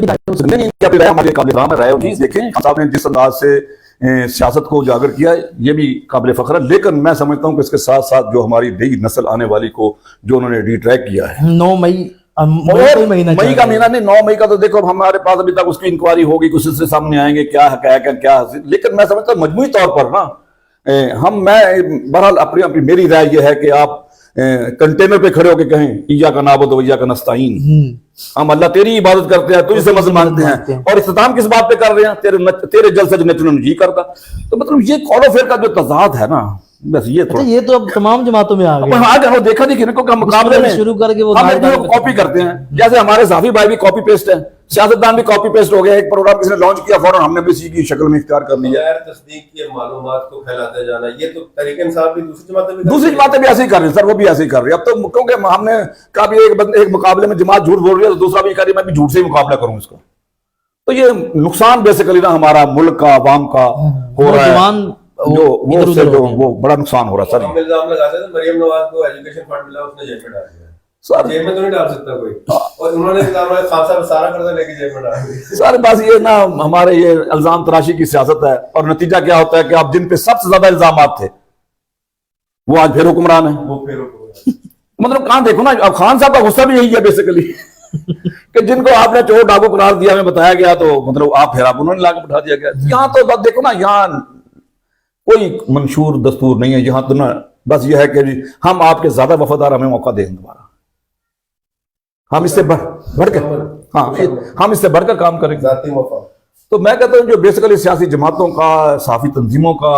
نہیں کیا رائے ہمارے قابل احترام ہے رائے جی. دیکھیں صاحب نے جس انداز سے سیاست کو اجاگر کیا یہ بھی قابل فخر ہے, لیکن میں سمجھتا ہوں کہ اس کے ساتھ ساتھ جو ہماری نئی نسل آنے والی کو جو انہوں نے ری ٹریک کیا ہے 9 مئی مئی کا مہینہ نہیں 9 مئی کا تو دیکھو ہمارے پاس ابھی تک اس کی انکوائری ہوگی, کچھ سلسلے سامنے آئیں گے کیا حقائق ہے کیا, لیکن میں سمجھتا ہوں مجموعی طور پر نا میں بہرحال اپنی میری رائے یہ ہے کہ آپ کنٹینر پہ کھڑے ہو کے کہیں ایاک نعبد و ایاک نستعین, ہم اللہ تیری عبادت کرتے ہیں تجھ سے مدد مانگتے ہیں, اور اختتام کس بات پہ کر رہے ہیں تیرے جل سے نچن جی کرتا. تو مطلب یہ قول و فعل کا جو تضاد ہے نا بس یہ تو اب تمام جماعتوں میں آ گیا. آج ہم دیکھا نہیں کہ مقابلے میں شروع کر کے وہ کاپی کرتے ہیں, جیسے ہمارے صحافی بھائی بھی کاپی پیسٹ ہیں, سیاستدان بھی کاپی پیسٹ ہو گیا. ایک پروگرام کسی نے لانچ کیا فوراً ہم نے بھی اسی کی شکل میں اختیار کر لیا. غیر تصدیق کی معلومات کو پھیلاتے جانا, یہ تو تحریک انصاف بھی دوسری جماعتیں بھی ایسے ہی کر رہی ہیں سر, وہ بھی ایسے ہی کر رہی ہے. اب تو کیونکہ ہم نے کہا بھی ایک مقابلے میں جماعت جھوٹ بول رہی ہے تو دوسرا بھی کہہ رہی ہے میں بھی جھوٹ سے ہی مقابلہ کروں اس کا. تو یہ نقصان بیسیکلی نا ہمارا ملک کا عوام کا ہو رہا ہے, وہ بڑا نقصان ہو رہا ہے. سر ہم الزام لگاتے تھے مریم نواز کو ایجوکیشن فنڈ ملا اس نے جیل میں ڈال دیا, جیل میں تو نہیں ڈال سکتا کوئی, اور انہوں نے الزام لگایا خان صاحب سارا قرضہ لے کے جیل میں ڈال دیا. سر بس یہ نا ہمارے یہ الزام تراشی کی سیاست ہے, اور نتیجہ کیا ہوتا ہے کہ آپ جن پہ سب سے زیادہ الزامات تھے وہ آج پھر حکمران ہیں. مطلب کہاں دیکھو نا, اب خان صاحب کا غصہ بھی یہی ہے بیسیکلی کہ جن کو آپ نے چور ڈاکو قرار دیا ہمیں بتایا گیا تو مطلب آپ پھر انہوں نے لا کے بٹھا دیا گیا. یہاں تو بس دیکھو نا یہاں کوئی منشور دستور نہیں ہے یہاں تو نا, بس یہ ہے کہ ہم آپ کے زیادہ وفادار ہمیں موقع دیں دوبارہ, ہم اس سے بڑھ کر ہم اس سے بڑھ کر کام کریں گے. تو میں کہتا ہوں جو بیسیکلی سیاسی جماعتوں کا, صحافی تنظیموں کا,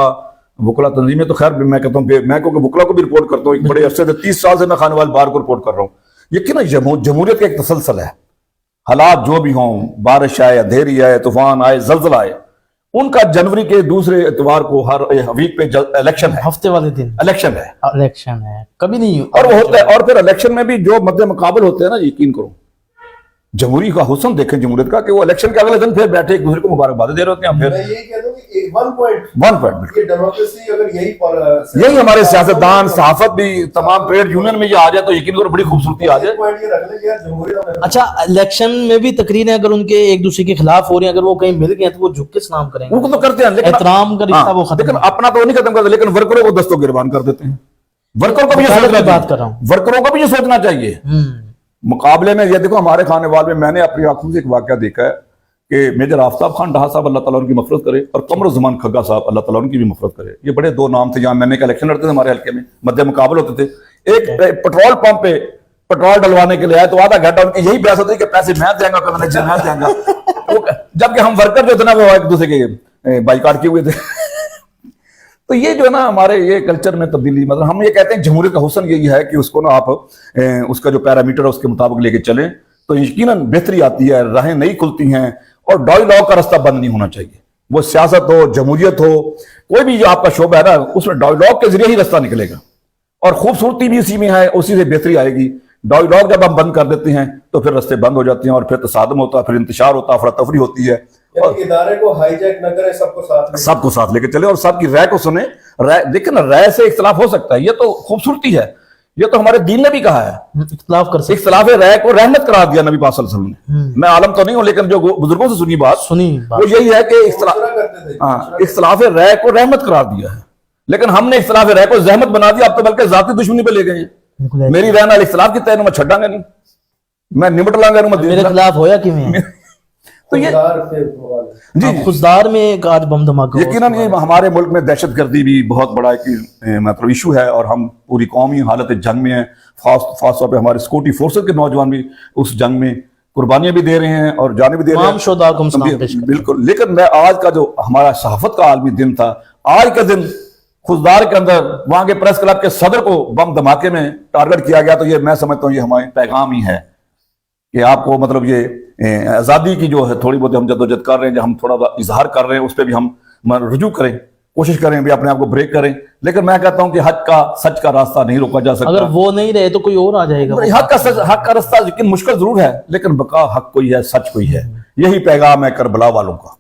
وکلا تنظیمیں تو خیر میں کہتا ہوں میں کیونکہ وکلا کو بھی رپورٹ کرتا ہوں, ایک بڑے عرصے سے 30 سال سے میں خانوال بار کو رپورٹ کر رہا ہوں. یقیناً جمہوریت کا ایک تسلسل ہے, حالات جو بھی ہوں, بارش آئے, اندھیری آئے, طوفان آئے, زلزلہ آئے, ان کا جنوری کے دوسرے اتوار کو ہر ویک پہ الیکشن ہے, ہفتے والے دن الیکشن ہے کبھی نہیں, اور وہ ہوتا ہے. اور پھر الیکشن میں بھی جو مد مقابل ہوتے ہیں نا, یقین کرو جمہوری کا حسن دیکھیں جمہوریت کا کہ وہ الیکشن کے اگلے دن پھر بیٹھے ایک دوسرے کو مبارکباد دے رہے ہوتے ہیں. پھر میں یہی کہہ دوں کہ ون پوائنٹ یہ ڈیموکریسی اگر یہی ہمارے سیاستدان, صحافت بھی, تمام ٹریڈ یونین میں یہ آ جائے تو یقین کرو بڑی خوبصورتی آ جائے. اچھا الیکشن میں بھی تقریریں اگر ان کے ایک دوسرے کے خلاف ہو رہی ہیں, اگر وہ کہیں مل گئے ہیں تو وہ جھک کے سلام کریں گے, ان کو تو کرتے ہیں, احترام کا رشتہ وہ ختم, لیکن اپنا تو نہیں ختم کرتے, لیکن ورکروں کو دستوں گربان کر دیتے ہیں. ورکروں کو بھی ورکروں کو بھی یہ سوچنا چاہیے مقابلے میں. یہ دیکھو ہمارے خانے وال میں نے اپنی آنکھوں سے ایک واقعہ دیکھا ہے کہ میجر آفتاب خان ڈھا صاحب اللہ تعالیٰ ان کی مغفرت کرے, اور قمر الزمان کھگا صاحب اللہ تعالیٰ ان کی بھی مغفرت کرے. یہ بڑے دو نام تھے جہاں میں نے ایک الیکشن لڑتے تھے ہمارے حلقے میں, مدِ مقابل ہوتے تھے. ایک پیٹرول پمپ پہ پیٹرول ڈلوانے کے لیے آئے تو آدھا گھنٹہ ان کی یہی بحث ہوتی ہے کہ پیسے میں دیں گا کنوینشن میں دیں گا, جبکہ ہم ورکر جو تھے نا وہ ایک دوسرے کے بائیکاٹ کیے ہوئے تھے. تو یہ جو ہے نا ہمارے یہ کلچر میں تبدیلی, مطلب ہم یہ کہتے ہیں جمہوریت کا حسن یہی ہے کہ اس کو نا آپ اس کا جو پیرامیٹر ہے اس کے مطابق لے کے چلیں تو یقیناً بہتری آتی ہے, راہیں نہیں کھلتی ہیں, اور ڈائیلاگ کا رستہ بند نہیں ہونا چاہیے. وہ سیاست ہو, جمہوریت ہو, کوئی بھی جو آپ کا شعبہ ہے نا اس میں ڈائیلاگ کے ذریعے ہی رستہ نکلے گا, اور خوبصورتی بھی اسی میں ہے, اسی سے بہتری آئے گی. ڈائیلاگ جب ہم بند کر دیتے ہیں تو پھر رستے بند ہو جاتے ہیں, اور پھر تصادم ہوتا ہے, پھر انتشار ہوتا ہے, افراتفری ہوتی ہے. ادارے کو ہائی جیک نہ کریں, سب کو ساتھ لے کے چلے اور سب کی رائے کو سنیں. دیکھیں نا رائے سے اختلاف ہو سکتا ہے, یہ تو خوبصورتی ہے, یہ تو ہمارے دین نے بھی کہا ہے اختلاف رائے کو رحمت قرار دیا نبی پاک صلی اللہ علیہ وسلم نے. میں عالم تو نہیں ہوں لیکن جو بزرگوں سے سنی بات وہ یہی ہے کہ اختلاف رائے کو رحمت قرار دیا ہے, لیکن ہم نے اختلاف رائے کو زحمت بنا دیا, اب تو بلکہ ذاتی دشمنی پہ لے گئے ہیں. میری رائے نال اختلاف کی طے میں چھڈاں گا نہیں, میں نمٹ لاں گا, میرے خلاف ہویا کیویں تو یہ جی خزدار میں ایک آج بم دھماکہ یقیناً یہ ہمارے ملک میں دہشت گردی بھی بہت بڑا ایک مطلب ایشو ہے, اور ہم پوری قومی حالت جنگ میں ہیں. خاص طور پہ ہمارے سیکورٹی فورسز کے نوجوان بھی اس جنگ میں قربانیاں بھی دے رہے ہیں اور جانیں بھی دے رہے ہیں. بالکل, لیکن میں آج کا جو ہمارا صحافت کا عالمی دن تھا, آج کا دن خزدار کے اندر وہاں کے پریس کلب کے صدر کو بم دھماکے میں ٹارگٹ کیا گیا, تو یہ میں سمجھتا ہوں یہ ہمارے پیغام ہی ہے کہ آپ کو مطلب یہ آزادی کی جو ہے تھوڑی بہت ہم جدوجہد کر رہے ہیں, جو ہم تھوڑا اظہار کر رہے ہیں اس پہ بھی ہم رجوع کریں, کوشش کریں بھی اپنے آپ کو بریک کریں. لیکن میں کہتا ہوں کہ حق کا سچ کا راستہ نہیں روکا جا سکتا. اگر وہ نہیں رہے تو کوئی اور آ جائے گا. حق کا راستہ لیکن مشکل ضرور ہے, لیکن بقا حق کوئی ہے, سچ کوئی ہے. یہی پیغام ہے کربلا والوں کا.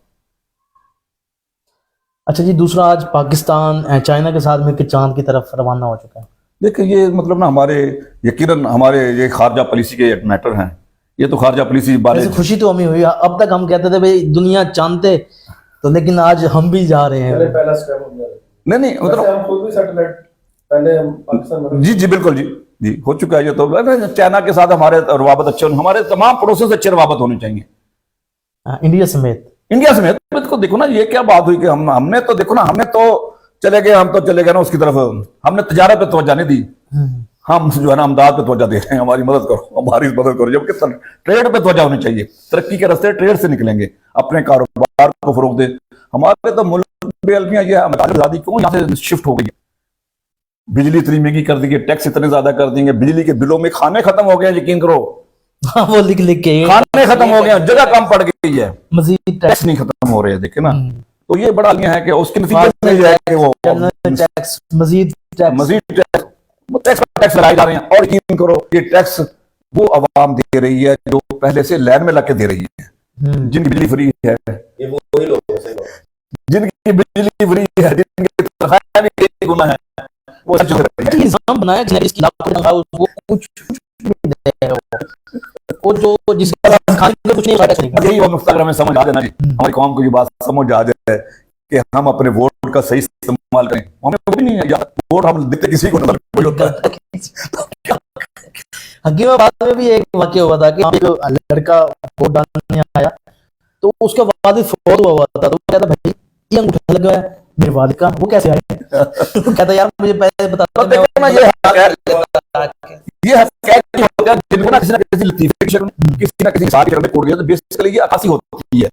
اچھا جی, دوسرا آج پاکستان چائنا کے ساتھ مل کے چاند کی طرف روانہ ہو چکا ہے. دیکھیں یہ مطلب نا ہمارے یقیناً ہمارے یہ خارجہ پالیسی کے ایک میٹر ہیں, یہ تو خارجہ پالیسی بارے ویسے خوشی تو ہمیں ہوئی, اب تک ہم کہتے تھے بھائی دنیا چاندتے تو, لیکن آج ہم بھی جا رہے ہیں. پہلا سٹیپ ہو گیا. نہیں ویسے ہم خود بھی سیٹلائٹ پہلے پاکستان میں جی بالکل جی ہو چکا ہے یہ تو. چائنا کے ساتھ ہمارے روابط اچھے ہونے, ہمارے تمام پڑوسیوں سے اچھے روابط ہونے چاہیے, انڈیا سمیت. انڈیا سمیت کو دیکھو نا, یہ کیا بات ہوئی کہ ہم نے تو دیکھو نا, ہم نے تو چلے گئے نا اس کی طرف, ہم نے تجارت پہ توجہ نہیں دی, ہم جو ہے نا امداد پہ توجہ دے رہے ہیں, ہماری مدد کرو, ہماری مدد کرو, جبکہ ٹریڈ پہ توجہ ہونی چاہیے. ترقی کے راستے ٹریڈ سے نکلیں گے, اپنے کاروبار کو فروغ دے. ہمارے تو ملک بے علمیاں یہ ہے, آزادی کیوں یہاں سے شفٹ ہو گئی, بجلی اتنی مہنگی کر دی ہے, ٹیکس اتنے زیادہ کر دیں گے, بجلی کے بلوں میں کھانے ختم ہو گئے ہیں, یقین کرو وہ لکھ کے کھانے ختم ہو گئے ہیں, جگہ کم پڑ گئی ہے, مزید ٹیکس نہیں ختم ہو رہے ہیں, دیکھیں نا. تو یہ بڑا عالیہ ہے کہ اس کے نتیجے میں یہ ہے کہ وہ ٹیکس مزید ٹیکس لگائے جا رہے ہیں. اور یقین کرو یہ ٹیکس وہ عوام دے رہی ہے جو پہلے سے لائن میں لگ کے دے رہی ہے, جن کی بجلی فری ہے, جن کی بجلی فری ہے, جن کی تنخواہیں بھی ایک گنا ہے, وہ سب چل رہی ہے. نظام بنایا کہ اس کی وہ کچھ وہ جو جس کا کھانے کے کچھ نہیں کھاتا چاہیے. یہی وہ نقطہ ہمیں سمجھ آ جائے نا جی, ہماری قوم کو یہ بات سمجھ آ جائے کہ ہم اپنے ووٹ کا صحیح استعمال کریں. ہمیں وہ بھی نہیں ہے یار, ووٹ ہم دیتے کسی کو نہیں ہوتا ہے. حکیم آباد میں بھی ایک واقعہ ہوا تھا کہ ایک لڑکا ووٹ ڈالنے آیا تو اس کا والد فوت ہوا تھا, تو وہ کہتا بھائی یہ انگوٹھا لگا ہے میرے والد کا, وہ کیسے آئے؟ کہتا یار مجھے پہلے بتا یہ جن کو نا کسی نہ کسی لطیفے کی شکل میں, کسی نہ کسی ساتھ کی شکل میں کوڑ گیا, تو بیسیکلی یہ عکاسی ہوتی ہے.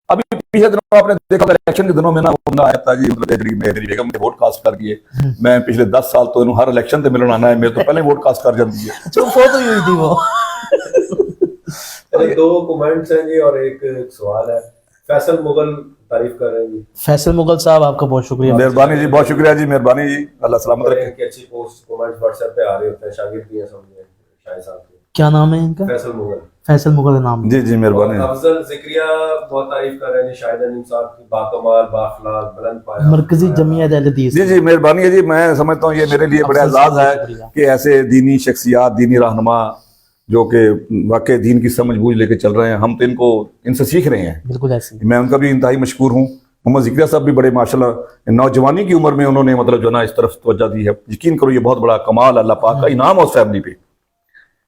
ابھی پچھلے دنوں آپ نے دیکھا الیکشن کے دنوں میں نا وہ آیا تھا جی, میری بیگم نے ووٹ کاسٹ کر دیے. میں پچھلے 10 سال تو ہر الیکشن تے ملن آنا ہے, میرے تو پہلے ووٹ کاسٹ کر جاتی ہے. جو فوت ہوئی تھی وہ. دو کمنٹس ہیں جی اور ایک سوال ہے. فیصل مغل تعریف کر رہے ہیں جی. فیصل مغل صاحب آپ کا بہت شکریہ. مہربانی جی, بہت شکریہ جی, مہربانی جی, اللہ سلامت رکھے. کہ اچھی پوسٹ کمنٹس واٹس ایپ پہ آ رہے ہوتے ہیں, شاگرد بھی ہیں سمجھے شاہد صاحب کے. کیا نام ہے ان کا؟ فیصل مغل. فیصل مغل نام. جی جی مہربانی. افضل ذکریہ بہت تعریف کر رہے ہیں شاہد علیم صاحب کی, باکمال, بااخلاق, بلند پایا, مرکزی جمعیت اہل حدیث. جی جی مہربانی ہے جی. میں سمجھتا ہوں یہ میرے لیے بڑا اعزاز ہے کہ ایسے دینی شخصیات, دینی رہنما جو کہ واقع دین کی سمجھ بوجھ لے کے چل رہے ہیں, ہم تو ان سے سیکھ رہے ہیں. بالکل ایسے میں ان کا بھی انتہائی مشکور ہوں. محمد ذکریہ صاحب بھی بڑے ماشاءاللہ نوجوانی کی عمر میں انہوں نے مطلب جو نا اس طرف توجہ دی ہے. یقین کرو یہ بہت بڑا کمال, اللہ پاک کا انعام ہے اس فیملی پہ.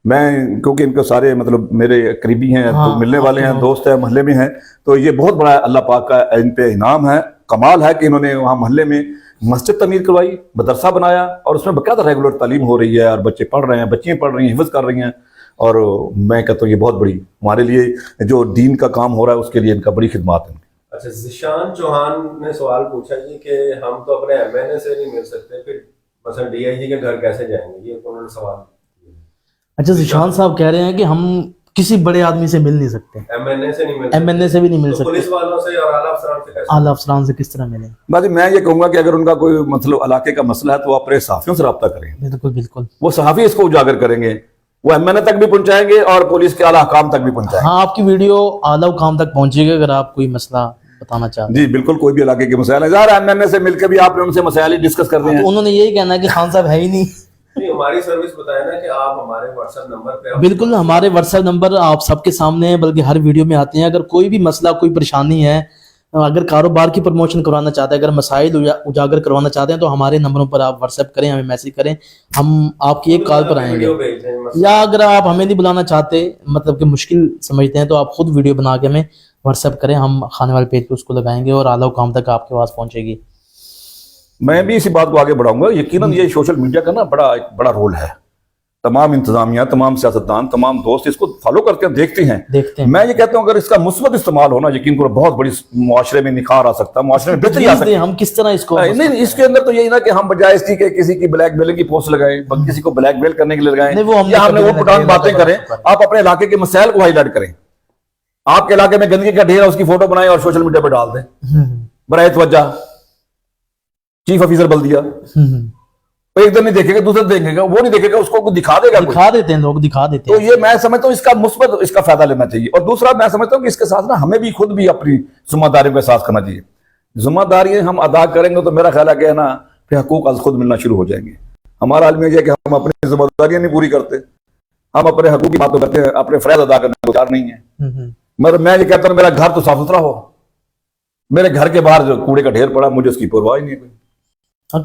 میں کیونکہ ان کو سارے مطلب میرے قریبی ہیں, تو ملنے والے ہیں, دوست ہیں, محلے میں ہیں, تو یہ بہت بڑا اللہ پاک کا ان پہ انعام ہے, کمال ہے کہ انہوں نے وہاں محلے میں مسجد تعمیر کروائی, مدرسہ بنایا, اور اس میں باقاعدہ ریگولر تعلیم ہو رہی ہے, اور بچے پڑھ رہے ہیں, بچیاں پڑھ رہی ہیں, حفظ کر رہی ہیں. اور میں کہتا ہوں یہ بہت بڑی ہمارے لیے جو دین کا کام ہو رہا ہے اس کے لیے ان کا بڑی خدمات ہیں. اچھا, ذیشان چوہان نے سوال پوچھا جی کہ ہم تو اپنے ایم این اے سے نہیں مل سکتے, پھر مثلا ڈی آئی جی کے گھر کیسے جائیں گے, یہ انہوں نے سوال. اچھا, ذیشان صاحب کہہ رہے ہیں کہ ہم کسی بڑے آدمی سے مل نہیں سکتے, ایم این اے سے نہیں مل سکتے, ایم این اے سے بھی نہیں مل سکتے, پولیس والوں سے اور اعلیٰ افسران سے کیسے, اعلیٰ افسران سے کس طرح ملیں؟ باقی میں یہ کہوں گا کہ اگر ان کا کوئی مطلب علاقے کا مسئلہ ہے تو وہ اپنے صحافیوں سے رابطہ کریں. بالکل بالکل, وہ صحافی اس کو اجاگر کریں گے, وہ ایم این اے تک بھی پہنچائیں گے اور پولیس کے اعلیٰ حکام تک بھی پہنچائیں گے. ہاں, آپ کی ویڈیو اعلیٰ حکام تک پہنچے گی اگر آپ کوئی مسئلہ بتانا چاہتے ہیں. جی بالکل, کوئی بھی علاقے کے مسائل ہیں, ظاہر ایم این اے سے مل کے بھی آپ نے ان سے مسائل ہی ڈسکس کر رہے ہیں. انہوں نے یہی کہنا ہے کہ خان صاحب ہے ہی نہیں. ہماری سروس بتائیں نا کہ آپ ہمارے واٹس ایپ نمبر پہ, بالکل, ہمارے واٹس ایپ نمبر آپ سب کے سامنے ہیں, بلکہ ہر ویڈیو میں آتے ہیں. اگر کوئی بھی مسئلہ, کوئی پریشانی ہے, اگر کاروبار کی پروموشن کروانا چاہتے ہیں, اگر مسائل اجاگر کروانا چاہتے ہیں, تو ہمارے نمبروں پر آپ واٹس ایپ کریں, ہمیں میسج کریں, ہم آپ کی ایک کال پر آئیں گے. یا اگر آپ ہمیں نہیں بلانا چاہتے, مطلب کہ مشکل سمجھتے ہیں, تو آپ خود ویڈیو بنا کے ہمیں واٹس ایپ کریں, ہم کھانے والے پیج پہ اس کو لگائیں گے اور اعلیٰ حکام تک آپ کے پاس پہنچے گی. میں بھی اسی بات کو آگے بڑھاؤں گا. یقیناً یہ سوشل میڈیا کا نا بڑا رول ہے. تمام انتظامیہ, تمام سیاستدان, تمام دوست اس کو فالو کرتے ہیں, دیکھتے ہیں. میں یہ کہتا ہوں اگر اس کا مثبت استعمال ہونا, یقین کرو بہت بڑی معاشرے میں نکھار آ سکتا ہے, معاشرے میں بہتری آ سکتی ہے. ہم کس طرح اس کو, نہیں, اس کے اندر تو یہی نا کہ ہم بجائے اس کی کہ کسی کی بلیک میلنگ کی پوسٹ لگائیں, کسی کو بلیک میل کرنے کے لیے لگائیں, یا ہم نے وہ پٹان باتیں کریں. آپ اپنے علاقے کے مسائل کو ہائی لائٹ کریں. آپ کے علاقے میں گندگی کا ڈھیر ہے, اس کی فوٹو بنائیں اور سوشل میڈیا پہ ڈال دیں برائے توجہ. چیف آفیسر بلدیہ ایک دن نہیں دیکھے گا, دوسرے دیکھے گا, وہ نہیں دیکھے گا, اس کو دکھا دے گا, دکھا دیتے ہیں لوگ, دکھا دیتے ہیں. ہیں. تو یہ میں سمجھتا ہوں اس کا مثبت, اس کا فائدہ لینا چاہیے. اور دوسرا میں سمجھتا ہوں کہ اس کے ساتھ نا ہمیں بھی خود بھی اپنی ذمہ داریوں کا احساس کرنا چاہیے. ذمہ داریاں ہم ادا کریں گے تو میرا خیال ہے کہ نا پھر حقوق از خود ملنا شروع ہو جائیں گے. ہمارا عالم یہ ہے کہ ہم اپنی ذمہ داریاں نہیں پوری کرتے, ہم اپنے حقوق کی بات تو کرتے ہیں, اپنے فرائض ادا کرنے کو تیار نہیں ہے. مگر میں یہ کہتا ہوں میرا گھر تو صاف ستھرا ہو, میرے گھر کے باہر جو کوڑے کا ڈھیر پڑا مجھے اس کی پرواہ ہی نہیں کوئی.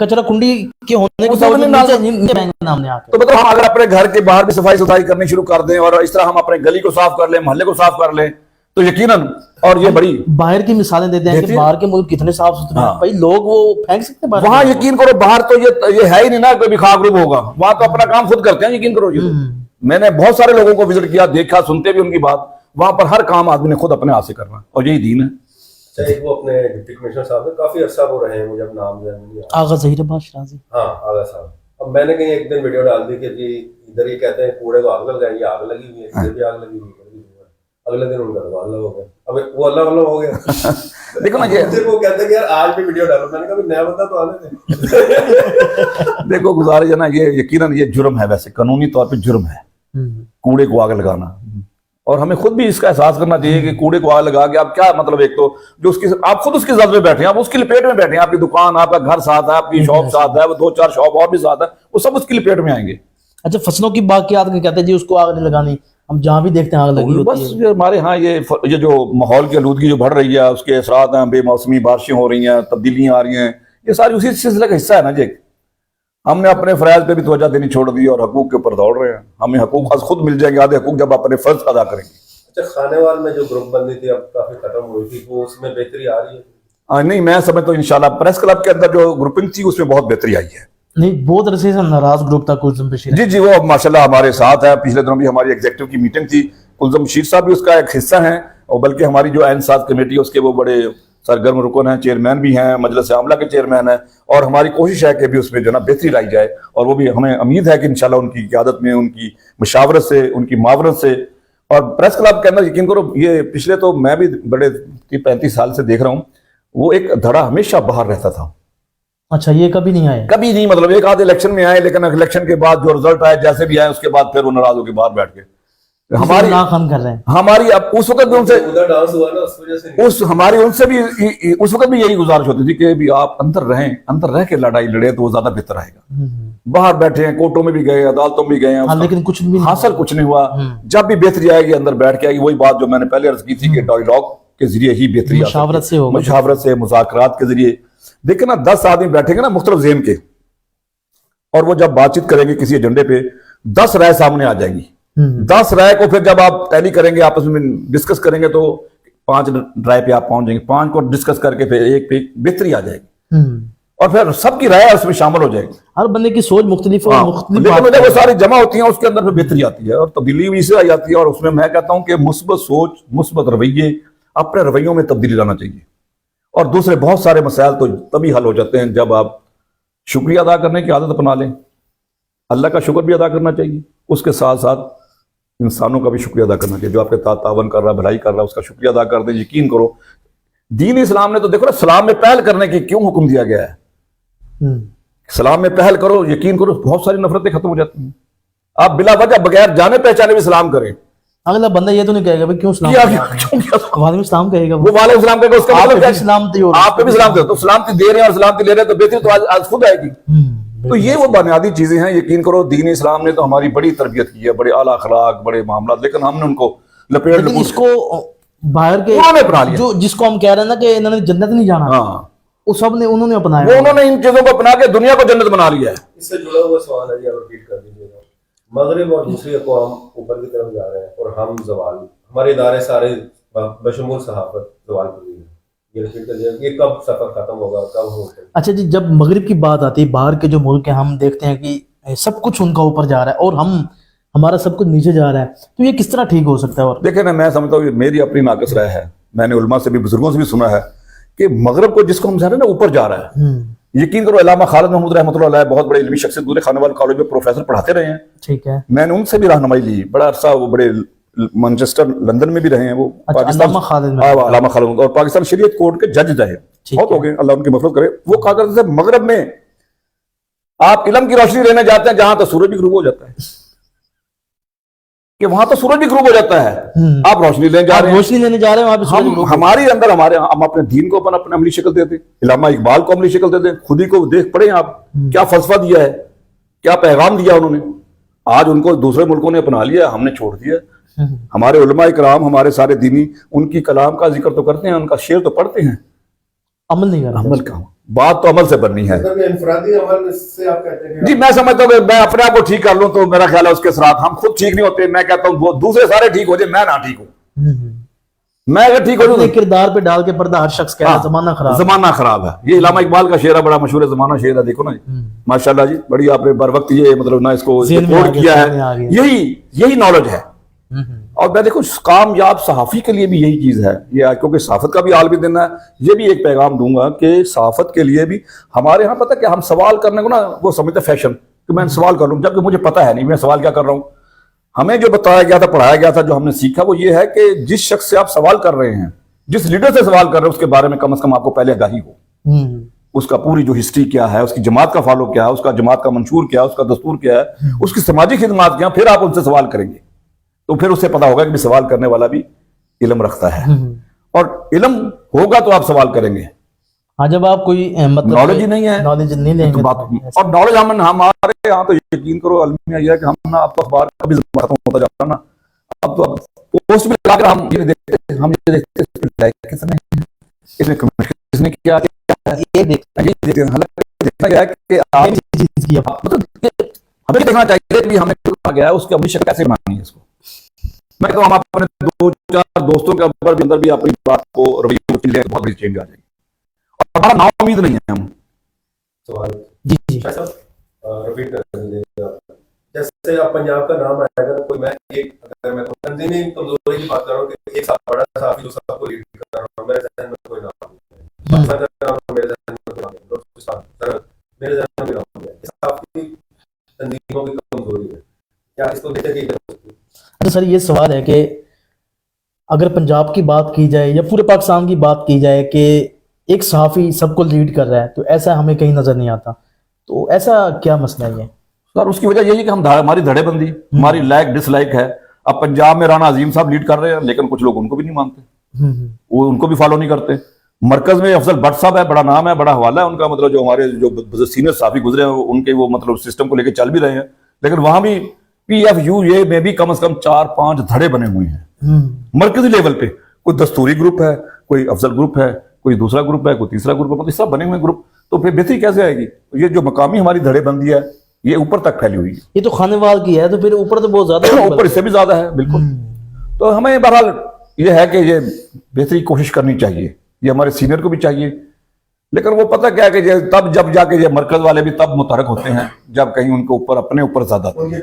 کچرا کنڈی کے ہونے کے تو مطلب ہم اگر اپنے گھر کے باہر بھی صفائی ستھرائی کرنی شروع کر دیں اور اس طرح ہم اپنے گلی کو صاف کر لیں, محلے کو صاف کر لیں, تو یقیناً, اور یہ بڑی باہر کی مثالیں دیتے ہیں کہ باہر کے ملک کتنے صاف ستھرے ہیں بھائی, لوگ وہ پھینک سکتے ہیں وہاں یقین کرو باہر تو یہ ہے ہی نہیں نا کوئی بھی خاک روب ہوگا, وہاں تو اپنا کام خود کرتے ہیں. یقین کرو یہ میں نے بہت سارے لوگوں کو وزٹ کیا, دیکھا, سنتے بھی ان کی بات, وہاں پر ہر کام آدمی نے خود اپنے ہاتھ سے کرنا, اور یہی دین ہے. اچھا, ایک وہ اپنے ڈپٹی کمشنر صاحب نے کافی عرصہ وہ رہے ہیں, مجھے اب نام نہیں آغا ظہیر عباس شرازی. ہاں آغا صاحب. اب میں نے کہیں ایک دن ویڈیو ڈال دی کہ جی ادھر یہ کہتے ہیں کوڑے کو آگ لگ جائے, یہ آگ لگی ہوئی ہے, ادھر بھی آگ لگی ہوئی ہے. اگلے دن ان کا تو اللہ ہو گیا, اب وہ اللہ ہو گیا. دیکھو نا یہ وہ کہتے ہیں کہ یار آج بھی ویڈیو ڈالو, میں نے کہا نیا بندہ تو آنے دیں. دیکھو گزارش ہے نا, یہ یقیناً یہ جرم ہے, ویسے قانونی طور پہ جرم ہے کوڑے کو آگ لگانا, اور ہمیں خود بھی اس کا احساس کرنا چاہیے کہ کوڑے کو آگ لگا کے آپ کیا مطلب, ایک تو جو اس کی آپ خود اس کی زد میں بیٹھے ہیں, آپ اس کی لپیٹ میں بیٹھے ہیں, آپ کی دکان, آپ کا گھر ساتھ ہے, آپ کی شاپ ساتھ ہے, وہ 2-4 شاپ اور بھی ساتھ ہے, وہ سب اس کی لپیٹ میں آئیں گے. اچھا, فصلوں کی باقیات کے کہتے ہیں جی اس کو آگ نہیں لگانی, ہم جہاں بھی دیکھتے ہیں آگ لگی ہوتی ہے. بس ہمارے ہاں یہ جو ماحول کی آلودگی جو بڑھ رہی ہے, اس کے اثرات ہیں, بے موسمی بارشیں ہو رہی ہیں, تبدیلیاں آ رہی ہیں, یہ ساری اسی سلسلے کا حصہ ہے نا جی. ہم نے اپنے فرائض پہ بھی توجہ دینی چھوڑ دی اور حقوق کے اوپر دوڑ رہے ہیں. ہمیں حقوق خود مل جائیں گے, آدھے حقوق جب اپنے فرض ادا کریں گے. اچھا, خانے وال میں جو گروپ بندی تھی اب کافی ختم ہوئی تھی, وہ اس میں بہتری آ رہی ہے؟ نہیں, میں سمجھتا ہوں انشاءاللہ پریس کلب کے اندر جو گروپنگ تھی اس میں بہت بہتری آئی ہے. نہیں, بہت عرصے سے ناراض گروپ تھا کلثم بشیر. جی وہ ماشاءاللہ ہمارے ساتھ ہے. پچھلے دنوں بھی ہماری ایگزیکٹو کی میٹنگ تھی, کلثم بشیر صاحب بھی اس کا ایک حصہ ہیں, اور بلکہ ہماری جو عین ساز کمیٹی ہے اس کے وہ بڑے سرگرم رکن ہیں, چیئرمین بھی ہیں, مجلس عاملہ کے چیئرمین ہیں, اور ہماری کوشش ہے کہ بھی اس میں جو نا بہتری لائی جائے, اور وہ بھی ہمیں امید ہے کہ انشاءاللہ ان کی قیادت میں, ان کی مشاورت سے, ان کی معاونت سے. اور پریس کلب کے اندر یقین کرو یہ پچھلے تو میں بھی بڑے 35 سال سے دیکھ رہا ہوں, وہ ایک دھڑا ہمیشہ باہر رہتا تھا. اچھا, یہ کبھی نہیں آئے؟ کبھی نہیں, مطلب ایک آدھے الیکشن میں آئے, لیکن الیکشن کے بعد جو رزلٹ آئے جیسے بھی آئے اس کے بعد پھر وہ ناراض ہو کے باہر بیٹھ کے ہماری اب اس وقت بھی ان سے ہماری ان سے بھی اس وقت بھی یہی گزارش ہوتی تھی کہ بھی آپ اندر رہیں, اندر رہ کے لڑائی لڑے تو وہ زیادہ بہتر رہے گا. باہر بیٹھے ہیں, کورٹوں میں بھی گئے, عدالتوں میں بھی گئے ہیں, لیکن کچھ بھی حاصل کچھ نہیں ہوا. جب بھی بہتری آئے گی اندر بیٹھ کے آئے گی. وہی بات جو میں نے پہلے عرض کی تھی کہ ڈائیلاگ کے ذریعے ہی بہتری, مشاورت سے, مذاکرات کے ذریعے. دیکھیں نا 10 آدمی بیٹھیں گے نا مختلف ذہن کے, اور وہ جب بات چیت کریں گے کسی ایجنڈے پہ 10 رائے سامنے آ جائیں گی. 10 رائے کو پھر جب آپ ٹیلی کریں گے, آپس میں ڈسکس کریں گے, تو 5 رائے پہ آپ پہنچ جائیں گے. 5 کو ڈسکس کر کے پھر ایک پہ بہتری آ جائے گی, اور پھر سب کی رائے اس میں شامل ہو جائے گی. ہر بندے کی سوچ مختلف ہے, لیکن جب وہ ساری جمع ہوتی ہیں اس کے اندر پھر بہتری آتی ہے, اور تبدیلی بھی اسے آ جاتی ہے. اور اس میں کہتا ہوں کہ مثبت سوچ, مثبت رویے, اپنے رویوں میں تبدیلی لانا چاہیے. اور دوسرے بہت سارے مسائل تو تبھی حل ہو جاتے ہیں جب آپ شکریہ ادا کرنے کی عادت اپنا لیں. اللہ کا شکر بھی ادا کرنا چاہیے, اس کے ساتھ ساتھ انسانوں کا بھی شکریہ ادا کرنا چاہیے. جو آپ کے ساتھ تعاون کر رہا ہے, بھلائی کر رہا ہے, اس کا شکریہ ادا کر دیں. یقین کرو دین اسلام نے تو دیکھو نا, سلام میں پہل کرنے کی کیوں حکم دیا گیا ہے. سلام میں پہل کرو, یقین کرو بہت ساری نفرتیں ختم ہو جاتی ہیں. آپ بلا وجہ بغیر جانے پہچانے بھی سلام کریں. اگلا بندہ یہ تو نہیں کہے گا کیوں سلام وعلیکم السلام کہے گا, وہ وعلیکم السلام کہے گا, اس کا مطلب کیا سلامتی ہو, آپ پہ بھی سلام کرو. تو سلامتی دے رہے ہیں اور سلامتی لے رہے ہیں تو بہتری تو آج خود آئے گی. تو یہ وہ بنیادی چیزیں ہیں. یقین کرو دین اسلام نے تو ہماری بڑی تربیت کی ہے, بڑے اعلیٰ اخلاق, بڑے معاملات, لیکن ہم نے ان کو لپیٹ اس کو باہر کے جو جس کو ہم کہہ رہے ہیں نا کہ انہوں نے جنت نہیں جانا, وہ سب نے انہوں نے اپنایا, وہ انہوں نے ان چیزوں کو اپنا کے دنیا کو جنت بنا لیا ہے. اس سے جڑا ہوا سوال ہے جی, آپ ریپیٹ کر دیجیے گا. مغرب اور دوسری اقوام اوپر کی طرف جا رہے ہیں اور ہم زوال, ہمارے ادارے سارے بشمول صحافت زوال پر ہیں. یہ کب سفر ختم ہوگا, کب ہوگا؟ اچھا جی, جب مغرب کی بات آتی ہے, باہر کے جو ملک ہیں ہم دیکھتے ہیں کہ سب کچھ ان کا اوپر جا رہا ہے اور ہمارا سب کچھ نیچے جا رہا ہے, تو یہ کس طرح ٹھیک ہو سکتا ہے؟ اور دیکھیں نا, میں سمجھتا ہوں میری اپنی ناقص رائے ہے, میں نے علماء سے بھی, بزرگوں سے بھی سنا ہے کہ مغرب کو جس کو ہم جا رہے ہیں نا اوپر جا رہا ہے. یقین کرو علامہ خالد محمود رحمۃ اللہ علیہ بہت بڑے علمی شخصیت, دور خانہ وال کالج میں پروفیسر پڑھاتے رہے ہیں. ٹھیک ہے, میں نے ان سے بھی رہنمائی لی بڑا عرصہ, وہ بڑے مانچسٹر لندن میں بھی رہے ہیں, وہ علامہ خالد, اور پاکستان شریعت کورٹ کے جج رہے, بہت ہو گئے, اللہ ان کی مغفرت کرے. وہ کہا کرتے تھے مغرب میں آپ علم کی روشنی لینے جاتے ہیں جہاں تو سورج بھی غروب ہو جاتا ہے, کہ وہاں تو سورج بھی غروب ہو جاتا ہے, آپ روشنی لینے جا رہے ہیں, روشنی لینے جا رہے ہیں, ہمارے اندر ہم اپنے دین کو اپنے عملی شکل دیتے. علامہ اقبال کو عملی شکل دیتے, خود ہی کو دیکھ پڑے آپ کیا فلسفہ دیا ہے, کیا پیغام دیا انہوں نے. آج ان کو دوسرے ملکوں نے اپنا لیا, ہم نے چھوڑ دیا. ہمارے علماء کرام, ہمارے سارے دینی ان کی کلام کا ذکر تو کرتے ہیں, ان کا شعر تو پڑھتے ہیں, عمل نہیں کرتے. عمل کا بات تو عمل سے بننی ہے. مطلب یہ انفرادی عمل سے آپ کہتے ہیں جی میں سمجھتا ہوں کہ میں اپنے آپ کو ٹھیک کر لوں تو میرا خیال ہے اس کے ساتھ ہم خود ٹھیک نہیں ہوتے. میں کہتا ہوں وہ دوسرے سارے ٹھیک ہو جائے, میں نہ ٹھیک ہوں. میں اگر ٹھیک ہو جاؤں اپنے کردار پہ ڈال کے پردہ ہر شخص کہہ رہا ہے زمانہ خراب ہے. زمانہ خراب ہے. یہ علامہ اقبال کا شعر ہے, بڑا مشہور ہے, زمانہ شعر ہے, دیکھو نا جی ماشاءاللہ جی, بڑی آپ نے بر وقت یہ مطلب نا اس کو ذہن میں کوٹ آ گیا, کیا سامنے آ ہے. گیا. یہی نالج ہے. اور میں دیکھو کامیاب صحافی کے لیے بھی یہی چیز ہے یہ, کیونکہ صحافت کا بھی عالمی دن ہے. یہ بھی ایک پیغام دوں گا کہ صحافت کے لیے بھی ہمارے ہاں پتہ کہ ہم سوال کرنے کو نا وہ سمجھتے فیشن کہ میں سوال کر لوں, جبکہ مجھے پتہ ہے نہیں میں سوال کیا کر رہا ہوں. ہمیں جو بتایا گیا تھا, پڑھایا گیا تھا, جو ہم نے سیکھا وہ یہ ہے کہ جس شخص سے آپ سوال کر رہے ہیں, جس لیڈر سے سوال کر رہے ہیں, اس کے بارے میں کم از کم آپ کو پہلے آگاہی ہو. اس کا پوری جو ہسٹری کیا ہے, اس کی جماعت کا فالو کیا ہے, اس کا جماعت کا منشور کیا ہے, اس کا دستور کیا ہے, اس کی سماجی خدمات کیا, پھر آپ ان سے سوال کریں گے تو پھر اس سے پتا ہوگا کہ سوال کرنے والا بھی علم رکھتا ہے. اور علم ہوگا تو آپ سوال کریں گے. ہاں جب آپ کوئی مطلب نالج ہی نہیں ہے, نالج نہیں لیں گے اور نالج ہمارے یہاں تو یقین کرو المیہ یہ ہے کہ ہم نا آپ کو اخبار کا بھی ختم ہوتا جا رہا نا. اب تو پوسٹ میں لگا کر ہم یہ دیکھتے ہیں کس نے کس نے کیا یہ دیکھتے ہیں. دیکھا گیا کہ ہمیں دیکھنا چاہیے کہ ہمیں کہا گیا ہے اس کی اپنی شکل کیسے بنانی ہے. اس کو میں تو ہم اپنے 2-4 دوستوں کے اندر بھی اپنی بات کو رویے کو لے بہت بڑی چینج آ جائے گی. اور ہمارا نا امید نہیں ہے ہم. سوال جی ریپیٹ کر دیجیے. جیسے آپ پنجاب کا نام آئے گا, کوئی میں ایک اگر میں تنظیمی کمزوری کی بات کر رہا ہوں کہ ایک بڑا صحافی جو سب کو لیڈ کر رہا ہوں, میرے ذہن میں کوئی نام نہیں ہے, میرے ذہن میں کوئی نام نہیں, میرے ذہن میں نام ہے. صحافی تنظیموں کی کمزوری ہے, کیا اس کو دیکھے کہ اچھا سر, یہ سوال ہے کہ اگر پنجاب کی بات کی جائے یا پورے پاکستان کی بات کی جائے کہ ایک صحافی سب کو لیڈ کر رہا ہے, تو ایسا ہمیں کہیں نظر نہیں آتا. تو ایسا کیا مسئلہ ہے یہ سر؟ اس کی وجہ یہی کہ ہماری دھڑے بندی, ہماری لائک ڈس لائک ہے. اب پنجاب میں رانا عظیم صاحب لیڈ کر رہے ہیں, لیکن کچھ لوگ ان کو بھی نہیں مانتے, وہ ان کو بھی فالو نہیں کرتے. مرکز میں افضل بٹ صاحب ہے, بڑا نام ہے, بڑا حوالہ ہے ان کا, مطلب جو ہمارے جو سینئر صحافی گزرے ہیں ان کے وہ مطلب سسٹم کو لے کے چل بھی رہے ہیں. لیکن وہاں بھی پی ایف یو اے میں بھی کم از کم 4-5 دھڑے بنے ہوئے ہیں مرکزی لیول پہ. کوئی دستوری گروپ ہے, کوئی افضل گروپ ہے, کوئی دوسرا گروپ ہے, کوئی تیسرا گروپ ہے, مطلب سب بنے ہوئے گروپ. تو پھر بہتری کیسے آئے گی؟ یہ جو مقامی ہماری دھڑے بندی ہے یہ اوپر تک پھیلی ہوئی ہے. یہ تو خانے وال کی ہے, تو پھر اوپر تو بہت زیادہ اوپر اس سے بھی زیادہ ہے بالکل. تو ہمیں بہرحال یہ ہے کہ یہ بہتری کوشش کرنی چاہیے, یہ ہمارے سینئر کو بھی چاہیے. لیکن وہ پتہ کیا ہے کہ تب جب جا کے یہ مرکز والے بھی تب متحرک ہوتے ہیں جب کہیں ان کے اوپر اپنے اوپر زیادہ آتی ہے.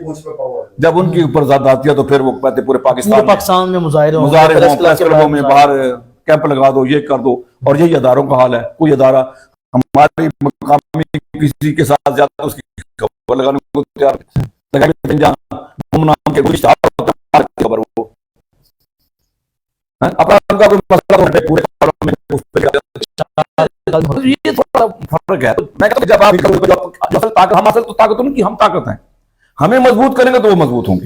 جب ان کی اوپر زیادہ آتی ہے تو پھر وہ کہتے پورے پاکستان میں مظاہرے ہوں, پریس کلبوں میں باہر کیمپ لگا دو, یہ کر دو. اور یہی اداروں کا حال ہے. کوئی ادارہ ہماری مقامی کسی کے ساتھ زیادہ اس کی خبر لگانے کو تیار گمنام کے کوئی خبر وہ اپنا کوئی مسئلہ پورے یہ تھوڑا فرق ہے. میں کہتا ہوں جب آپ ہم اصل تو طاقت ان کی ہم طاقت ہیں. ہمیں مضبوط کریں گے تو وہ مضبوط ہوں گے,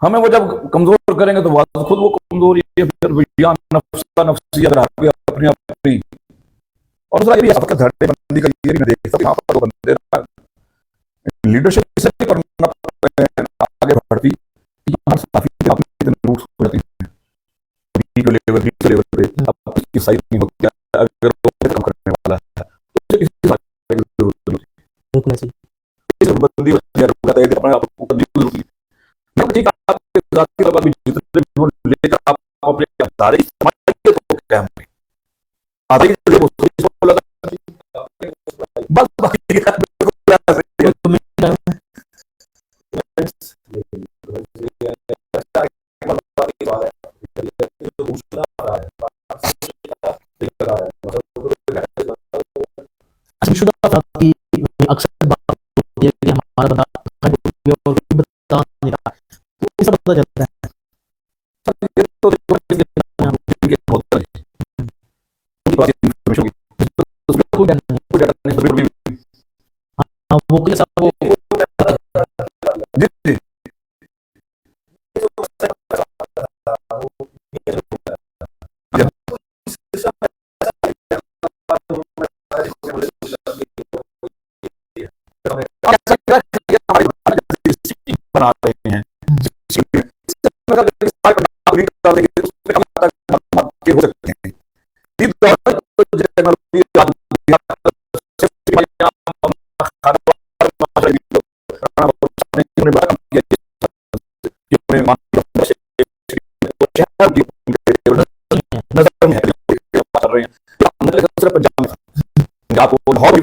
ہمیں وہ جب کمزور کریں گے تو وہ خود وہ کمزور نفسی اپنی اپنی. اور دوسرا یہ بھی آپ کا دھڑے بندی کا یہ بھی دیکھ سکتے ہیں بندے لیڈرشپ آگے بڑھتی اکثر بات ہوتی ہے کہ ہمارا بتا چلتا ہے.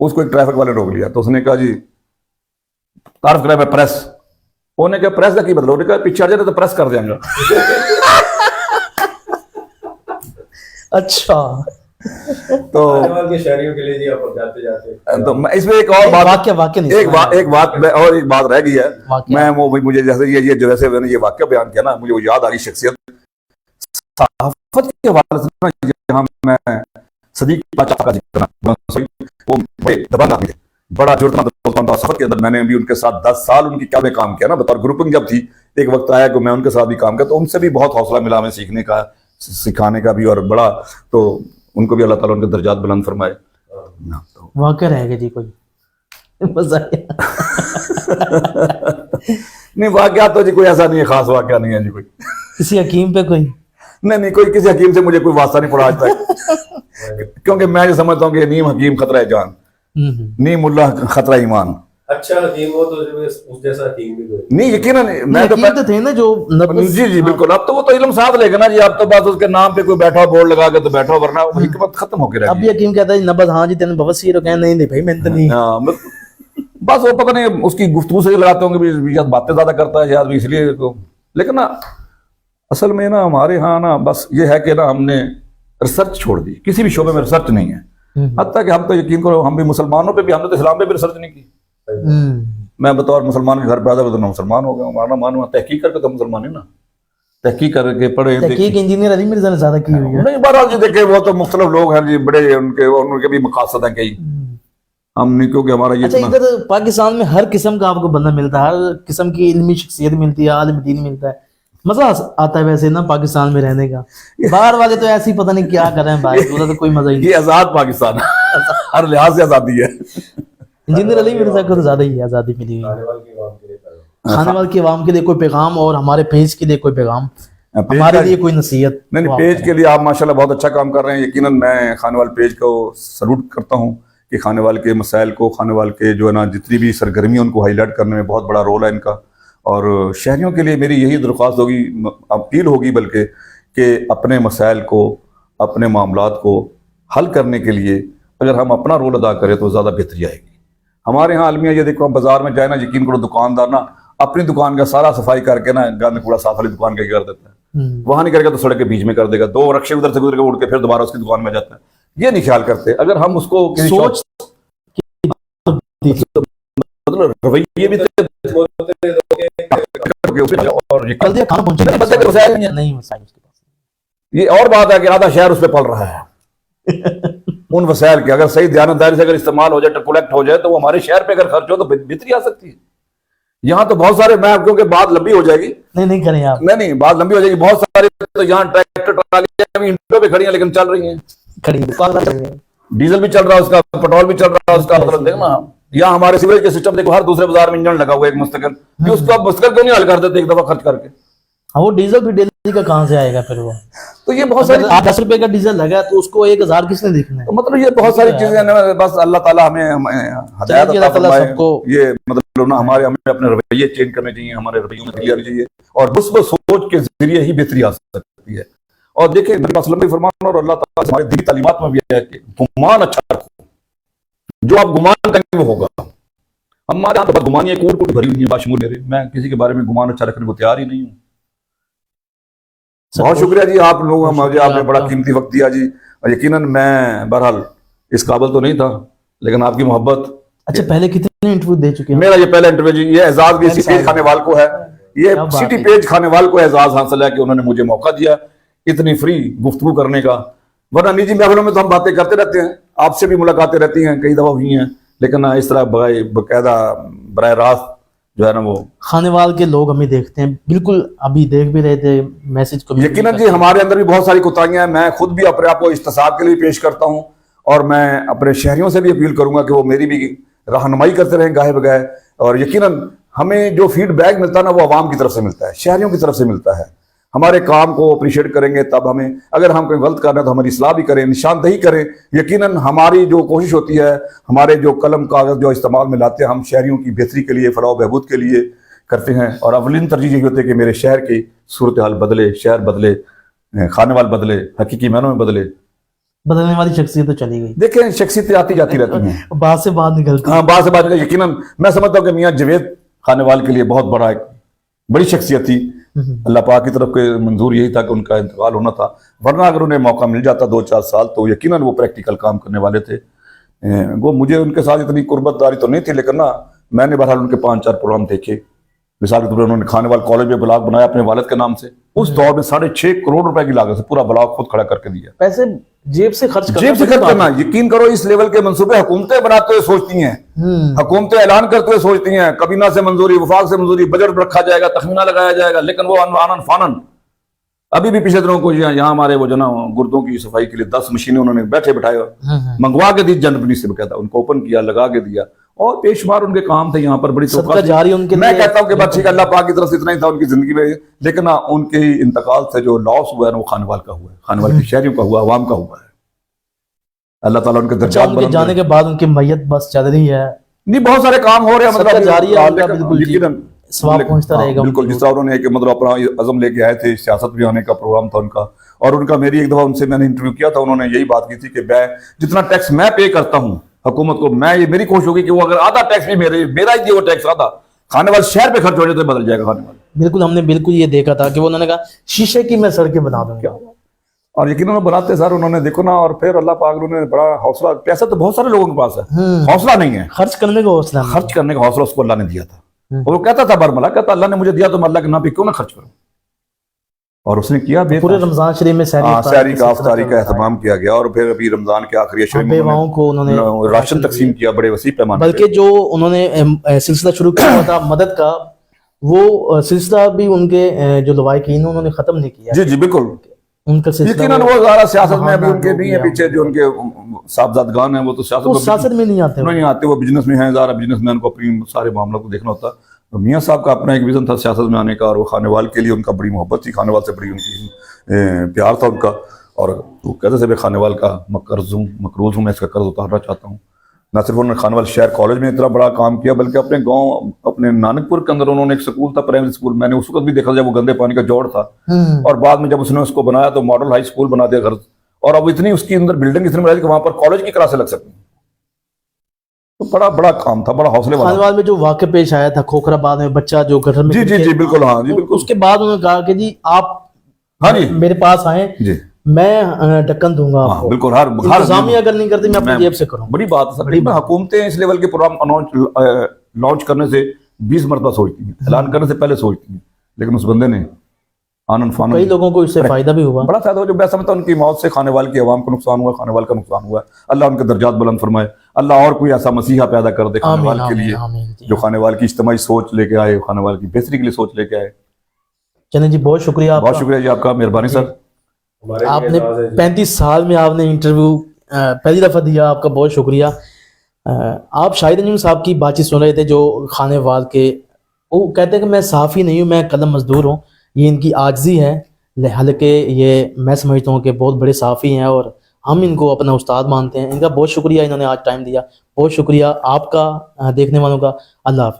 اس کو ایک ٹریفک والے روک لیا تو اس نے کہا جی تعارف کرا میں پریس. انہوں نے کہا پریس کا کی بدلو, انہوں نے کہا پیچھے آ جائے تو پریس کر دیں گا. اچھا تو کے شہریوں کے لیے جی آپ جاتے جاتے تو اس میں ایک اور بات واقعہ نہیں ایک بات رہ گئی ہے. میں وہ مجھے جیسے یہ جو ویسے میں نے یہ واقعہ بیان کیا نا, مجھے وہ یاد آ گئی شخصیت صحافت کے حوالے سے. یہاں میں صدیق پاچا کا ذکر کرنا, وہ بڑے دبنگ آدمی تھے, بڑا جرمند صحافت کے اندر. میں نے بھی ان کے ساتھ 10 سال ان کی کیا میں کام کیا نا, بطور گروپنگ جب تھی. ایک وقت آیا کہ میں ان کے ساتھ بھی کام کیا, تو ان سے بھی بہت حوصلہ ملا ہمیں سیکھنے کا, سکھانے کا بھی, اور بڑا تو ان کو بھی اللہ تعالیٰ ان کے درجات بلند فرمائے. واقعہ رہے گا جی کوئی مزہ نہیں واقعات تو جی کوئی ایسا نہیں ہے, خاص واقعہ نہیں ہے جی کوئی. کسی حکیم پہ کوئی نہیں کوئی کسی حکیم سے مجھے کوئی واسطہ نہیں پڑا آج تک, کیونکہ میں یہ سمجھتا ہوں کہ نیم حکیم خطرہ جان, نیم اللہ خطرہ ایمان. اچھا حکیم ہو تو اس جیسا حکیم بھی کوئی نہیں, یقیناً میں تو تھے نا جو جی بالکل. اب تو وہ تو علم ساتھ لے گا نا جی, اب تو بس اس کے نام پہ کوئی بیٹھا بورڈ لگا کے تو بیٹھا, ورنہ حکمت ختم ہو کے رہ گئی. اب حکیم کہتا ہے نبض ہاں جی تین بواسیر ہو, کہنا نہیں بھائی میں تو نہیں. بس وہ پتہ نہیں اس کی گفتگو سے لگاتے ہوں کہ شاید باتیں زیادہ کرتا ہے, شاید اس لیے. لیکن نا اصل میں نا ہمارے ہاں نا بس یہ ہے کہ نا ہم نے ریسرچ چھوڑ دی, کسی بھی شعبے میں ریسرچ نہیں ہے. حتیٰ کہ ہم تو یقین کرو ہم بھی مسلمانوں پہ بھی, ہم نے تو اسلام پہ بھی ریسرچ نہیں کی. میں بطور مسلمان کے گھر پیدا ہوا تو میں مسلمان ہو گیا, ہمارا ماننا تحقیق کر کے تو مسلمان ہے نا, تحقیق کر کے پڑھے. تحقیق انجینئر علی مرزا نے زیادہ کی ہوئی ہے. نہیں بہرحال جی دیکھیں وہ تو مختلف لوگ ہیں جی, بڑے ان کے بھی مقاصد ہیں کئی, ہم نہیں کیونکہ ہمارا یہ. اچھا ادھر پاکستان میں ہر قسم کا آپ کو بندہ ملتا ہے, ہر قسم کی علمی شخصیت ملتی ہے, عالم دین ملتا ہے. مزہ آتا ہے ویسے نا پاکستان میں رہنے کا. باہر والے تو ایسے ہی پتہ نہیں کیا کر رہے ہیں بھائی, ادھر تو کوئی مزہ ہی نہیں. یہ آزاد پاکستان ہر لحاظ سے آزادی ہے. انجینئر علی مرزا کو تو زیادہ ہی آزادی ملی ہوئی. کھانے والے کی عوام کے لیے کوئی پیغام, اور ہمارے پیج کے لیے کوئی پیغام, ہمارے لیے کوئی نصیحت؟ نہیں پیج کے لیے آپ ماشاءاللہ بہت اچھا کام کر رہے ہیں. یقیناً میں کھانے والے پیج کو سلوٹ کرتا ہوں کہ کھانے والے کے مسائل کو, کھانے والے کے جو ہے نا جتنی بھی سرگرمی ان کو ہائی لائٹ کرنے میں بہت بڑا رول ہے ان کا. اور شہریوں کے لیے میری یہی درخواست ہوگی, اپیل ہوگی بلکہ, کہ اپنے مسائل کو, اپنے معاملات کو حل کرنے کے لیے اگر ہم اپنا رول ادا کریں تو زیادہ بہتری آئے گی. ہمارے ہاں المیہ یہ دیکھو, ہم بازار میں جائیں نا, یقین کرو دکاندار نا اپنی دکان کا سارا صفائی کر کے نا گند کوڑا صاف والی دکان کا کر دیتا ہے, وہاں نہیں کرے گا تو سڑک کے بیچ میں کر دے گا, 2 رکشے ادھر سے گزر کے اڑ کے پھر دوبارہ اس کی دکان میں جاتا ہے. یہ نہیں خیال کرتے. اگر ہم اس کو سوچ مطلب رویے بھی یہ اور بات ہے کہ آدھا شہر اس پہ پل رہا ہے. ان وسائل کے اگر صحیح دیانتداری سے اگر استعمال ہو جائے, کلیکٹ ہو جائے, تو وہ ہمارے شہر پہ اگر خرچ ہو تو بہتری آ سکتی ہے. یہاں تو بہت سارے, میں کیونکہ بات لمبی ہو جائے گی, نہیں کریں آپ, نہیں بات لمبی ہو جائے گی. بہت سارے تو یہاں ٹریکٹر ٹرالیاں انٹوں پہ کھڑی ہیں لیکن چل رہی ہیں, ڈیزل بھی چل رہا ہے اس کا, پیٹرول بھی چل رہا ہے اس کا. مطلب دیکھنا یہاں ہمارے سیوریج کے سسٹم دیکھو, ہر دوسرے بازار میں انجن لگا ہوا ہے ایک مستقل, کہ اس کو مستقل کیوں نہیں حل کر دیتے ایک دفعہ خرچ کر کے. ہاں وہ ڈیزل بھی ڈیلی کا کہاں سے آئے گا پھر وہ, تو یہ بہت ساری 10 روپے کا ڈیزل لگا تو اس کو 1000 کس نے دیکھنا ہے. مطلب یہ بہت ساری چیزیں ہیں, بس اللہ تعالیٰ ہمیں ہدایت عطا فرمائے. یہ مطلب نا ہمیں اپنے رویے چینج کرنے چاہیے, ہمارے رویوں میں تبدیلی آنی چاہیے, اور مثبت سوچ کے ذریعے ہی بہتری آ سکتی ہے. اور دیکھیں نبی صلی اللہ علیہ وسلم فرمان, اور اللہ تعالیٰ ہمارے دینی تعلیمات میں بھی ہے کہ گمان اچھا رکھو, جو آپ گمان کریں گے وہ ہوگا. ہمارے یہاں تو گمانیاں کوٹ بھری ہوئی ہیں باشمول میرے, میں کسی کے بارے میں گمان اچھا رکھنے کو تیار ہی نہیں ہوں. بہت شکریہ جی آپ لوگوں, مجھے آپ نے بڑا قیمتی وقت دیا جی. اور یقیناً میں بہرحال اس قابل تو نہیں تھا, لیکن آپ کی محبت. اچھا پہلے کتنے انٹرویو دے چکے ہیں؟ میرا یہ پہلا انٹرویو جی, یہ اعزاز بھی اسی پیج کھانے وال کو ہے, یہ سٹی پیج کھانے وال کو اعزاز حاصل ہے کہ انہوں نے مجھے موقع دیا اتنی فری گفتگو کرنے کا. ورنہ نجی محفلوں میں تو ہم باتیں کرتے رہتے ہیں, آپ سے بھی ملاقاتیں رہتی ہیں, کئی دفعہ ہوئی ہیں, لیکن اس طرح باقاعدہ براہ راست جو ہے نا وہ کھانے وال کے لوگ ہمیں دیکھتے ہیں, بالکل ابھی دیکھ بھی رہے تھے میسج کو. یقیناً جی ہمارے اندر بھی بہت ساری کوتاہیاں ہیں. میں خود بھی اپنے آپ کو احتساب کے لیے پیش کرتا ہوں, اور میں اپنے شہریوں سے بھی اپیل کروں گا کہ وہ میری بھی رہنمائی کرتے رہیں گاہے بگاہے. اور یقیناً ہمیں جو فیڈ بیک ملتا ہے نا وہ عوام کی طرف سے ملتا ہے, شہریوں کی طرف سے ملتا ہے. ہمارے کام کو اپریشیٹ کریں گے تب ہمیں, اگر ہم کوئی غلط کر رہے ہیں تو ہماری اصلاح بھی کریں, نشاندہی کریں. یقیناً ہماری جو کوشش ہوتی ہے, ہمارے جو قلم کاغذ جو استعمال میں لاتے ہیں, ہم شہریوں کی بہتری کے لیے, فلاح و بہبود کے لیے کرتے ہیں. اور اولین ترجیح یہی ہوتی ہے کہ میرے شہر کی صورتحال بدلے, شہر بدلے, کھانے وال بدلے, حقیقی معنوں میں بدلے. بدلنے والی شخصیت تو چلی گئی, دیکھیں شخصیتیں آتی جاتی رہتی ہیں, بات سے بات نکلتی. ہاں بات سے بات یقیناً میں سمجھتا ہوں کہ میاں جاوید خانیوال کے لیے بہت بڑا ایک بڑی شخصیت تھی. اللہ پاک کی طرف کے منظور یہی تھا کہ ان کا انتقال ہونا تھا, ورنہ اگر انہیں موقع مل جاتا 2-4 سال تو یقیناً وہ پریکٹیکل کام کرنے والے تھے. وہ مجھے ان کے ساتھ اتنی قربت داری تو نہیں تھی, لیکن نا میں نے بہرحال ان کے 5-4 پروگرام دیکھے. مثال کے طور پر انہوں نے خانیوال کالج میں بلاک بنایا اپنے والد کے نام سے, اس دور میں 6.5 کروڑ روپے کی لاگت سے پورا بلاک خود کھڑا کر کے دیا. پیسے جیب سے خرچ کرنا, یقین کرو اس لیول کے منصوبے حکومتیں بناتے ہوئے سوچتی ہیں, حکومتیں اعلان کرتے ہوئے سوچتی ہیں, کابینہ سے منظوری, وفاق سے منظوری, بجٹ رکھا جائے گا, تخمینہ لگایا جائے گا, لیکن وہ آنن فانن. ابھی بھی پچھلے دنوں کو یہاں ہمارے وہ جو نا گردوں کی صفائی کے لیے 10 مشینیں انہوں نے بیٹھے بٹھائے منگوا کے دی جنرل سے بقاعدہ, ان کو اوپن کیا, لگا کے دیا, اور بے شمار ان کے کام تھے یہاں پر بڑی صدقہ جاری ان کے. میں کہتا ہوں کہ بات ٹھیک ہے, اللہ پاک کی طرف سے اتنا ہی تھا ان کی زندگی میں, لیکن ان کے انتقال سے جو لاس ہوا ہے وہ خانیوال کا ہوا ہے, خانیوال کے شہریوں کا ہوا, عوام کا ہوا ہے. اللہ تعالیٰ ان کے درجات ان کے جانے کے بعد ان کی میت بس چل رہی ہے, نہیں بہت سارے کام ہو رہے ہیں, صدقہ جاری ہے, یقیناً ثواب پہنچتا رہے گا. بالکل, جس طرح انہوں نے ایک مطلب اپنا عزم لے کے آئے تھے, سیاست میں آنے کا پروگرام تھا ان کا, اور ان کا میری ایک دفعہ ان سے میں نے انٹرویو کیا تھا, انہوں نے یہی بات کی تھی کہ میں جتنا ٹیکس میں پے کرتا ہوں حکومت کو, میں یہ میری کوشش ہوگی کہ وہ اگر آدھا ٹیکس بھی میرا ہی وہ ٹیکس آدھا خانیوال شہر پہ خرچ ہو جائے تو بدل جائے گا خانیوال. بالکل, ہم نے بالکل یہ دیکھا تھا کہ وہ انہوں نے کہا شیشے کی میں سڑکیں بنا دوں گا, اور یقیناً بناتے سر انہوں نے, دیکھو نا, اور پھر اللہ پاک نے بڑا حوصلہ, پیسہ تو بہت سارے لوگوں کے پاس ہے, حوصلہ نہیں ہے خرچ کرنے کا حوصلہ, خرچ کرنے کا حوصلہ اس کو اللہ نے دیا تھا. اور وہ کہتا تھا برملا, کہتا اللہ نے مجھے دیا تو میں اللہ کے نام پہ کیوں نہ خرچ کروں, اور اس نے کیا. پورے رمضان شریف میں سحری کا افطاری کا اہتمام کیا گیا, اور پھر ابھی رمضان کے آخری عشرے میں بیواؤں کو انہوں نے راشن تقسیم کیا بڑے وسیع پیمانے, بلکہ جو انہوں نے سلسلہ شروع کیا ہوا تھا مدد کا, وہ سلسلہ بھی ان کے جو لوائقین انہوں نے ختم نہیں کیا. جی جی بالکل, ان کا سلسلہ یقیناً وہ زیادہ سیاست میں ابھی ان کے نہیں ہے, پیچھے جو ان کے صاحبزادگان ہیں وہ تو سیاست میں نہیں آتے, وہ بزنس میں ہیں, زیادہ بزنس مین کو اپنی سارے معاملوں کو دیکھنا ہوتا. میاں صاحب کا اپنا ایک ویژن تھا سیاست میں آنے کا, اور وہ خانیوال کے لیے ان کا بڑی محبت تھی, خانیوال سے بڑی ان کی پیار تھا ان کا, اور وہ کہتے تھے میں خانیوال کا مقروض ہوں, میں اس کا قرض اتارنا چاہتا ہوں. نہ صرف انہوں نے خانیوال شہر کالج میں اتنا بڑا کام کیا, بلکہ اپنے گاؤں اپنے نانک پور کے اندر انہوں نے ایک سکول تھا, پرائمری سکول, میں نے اس وقت بھی دیکھا جب وہ گندے پانی کا جوڑ تھا, اور بعد میں جب اس نے اس کو بنایا تو ماڈل ہائی سکول بنا دیا غرض, اور اب اتنی اس کی اندر بلڈنگ اتنی بڑی کہ وہاں پر کالج کی کلاسیں لگ سکتی ہیں. تو بڑا کام تھا, بڑا حوصلے والا. خانیوال میں جو واقعہ پیش آیا تھا کھوکھرا باد میں, بچہ جو گٹر میں, جی بالکل, ہاں جی بالکل, اس کے بعد انہوں نے کہا کہ جی آپ میرے پاس آئیں, میں ڈکن دوں گا آپ کو, بالکل, انتظامیہ اگر نہیں کرتے میں اپنی جیب سے کروں. بڑی بات ہے سر, حکومتیں اس لیول کے پروگرام لانچ کرنے سے 20 مرتبہ سوچتی ہیں, اعلان کرنے سے پہلے سوچتی ہیں, لیکن اس بندے نے آنن فانن, کئی لوگوں کو اس سے فائدہ بھی ہوا, بڑا فائدہ ہوا. جو میں سمجھتا ہوں ان کی موت سے خانیوال کی عوام کو نقصان ہوا, خانیوال کا نقصان ہوا ہے. اللہ ان کے درجات بلند فرمائے, اللہ اور کوئی ایسا مسیحا پیدا کر دے خانیوال کے لیے, جو خانیوال کی اجتماعی سوچ لے کے آئے, خانیوال کی بہتری کے لیے سوچ لے کے آئے. چلیں جی, بہت شکریہ, بہت شکریہ جی آپ کا, مہربانی سر. آپ نے 35 سال میں آپ نے انٹرویو پہلی دفعہ دیا, آپ کا بہت شکریہ. آپ شاہد انجم صاحب کی بات چیت سن رہے تھے, جو خانیوال کے, وہ کہتے ہیں کہ میں صحافی نہیں ہوں, میں قلم مزدور ہوں. یہ ان کی عاجزی ہے, حالانکہ یہ میں سمجھتا ہوں کہ بہت بڑے صحافی ہیں, اور ہم ان کو اپنا استاد مانتے ہیں. ان کا بہت شکریہ, انہوں نے آج ٹائم دیا. بہت شکریہ آپ کا, دیکھنے والوں کا. اللہ حافظ.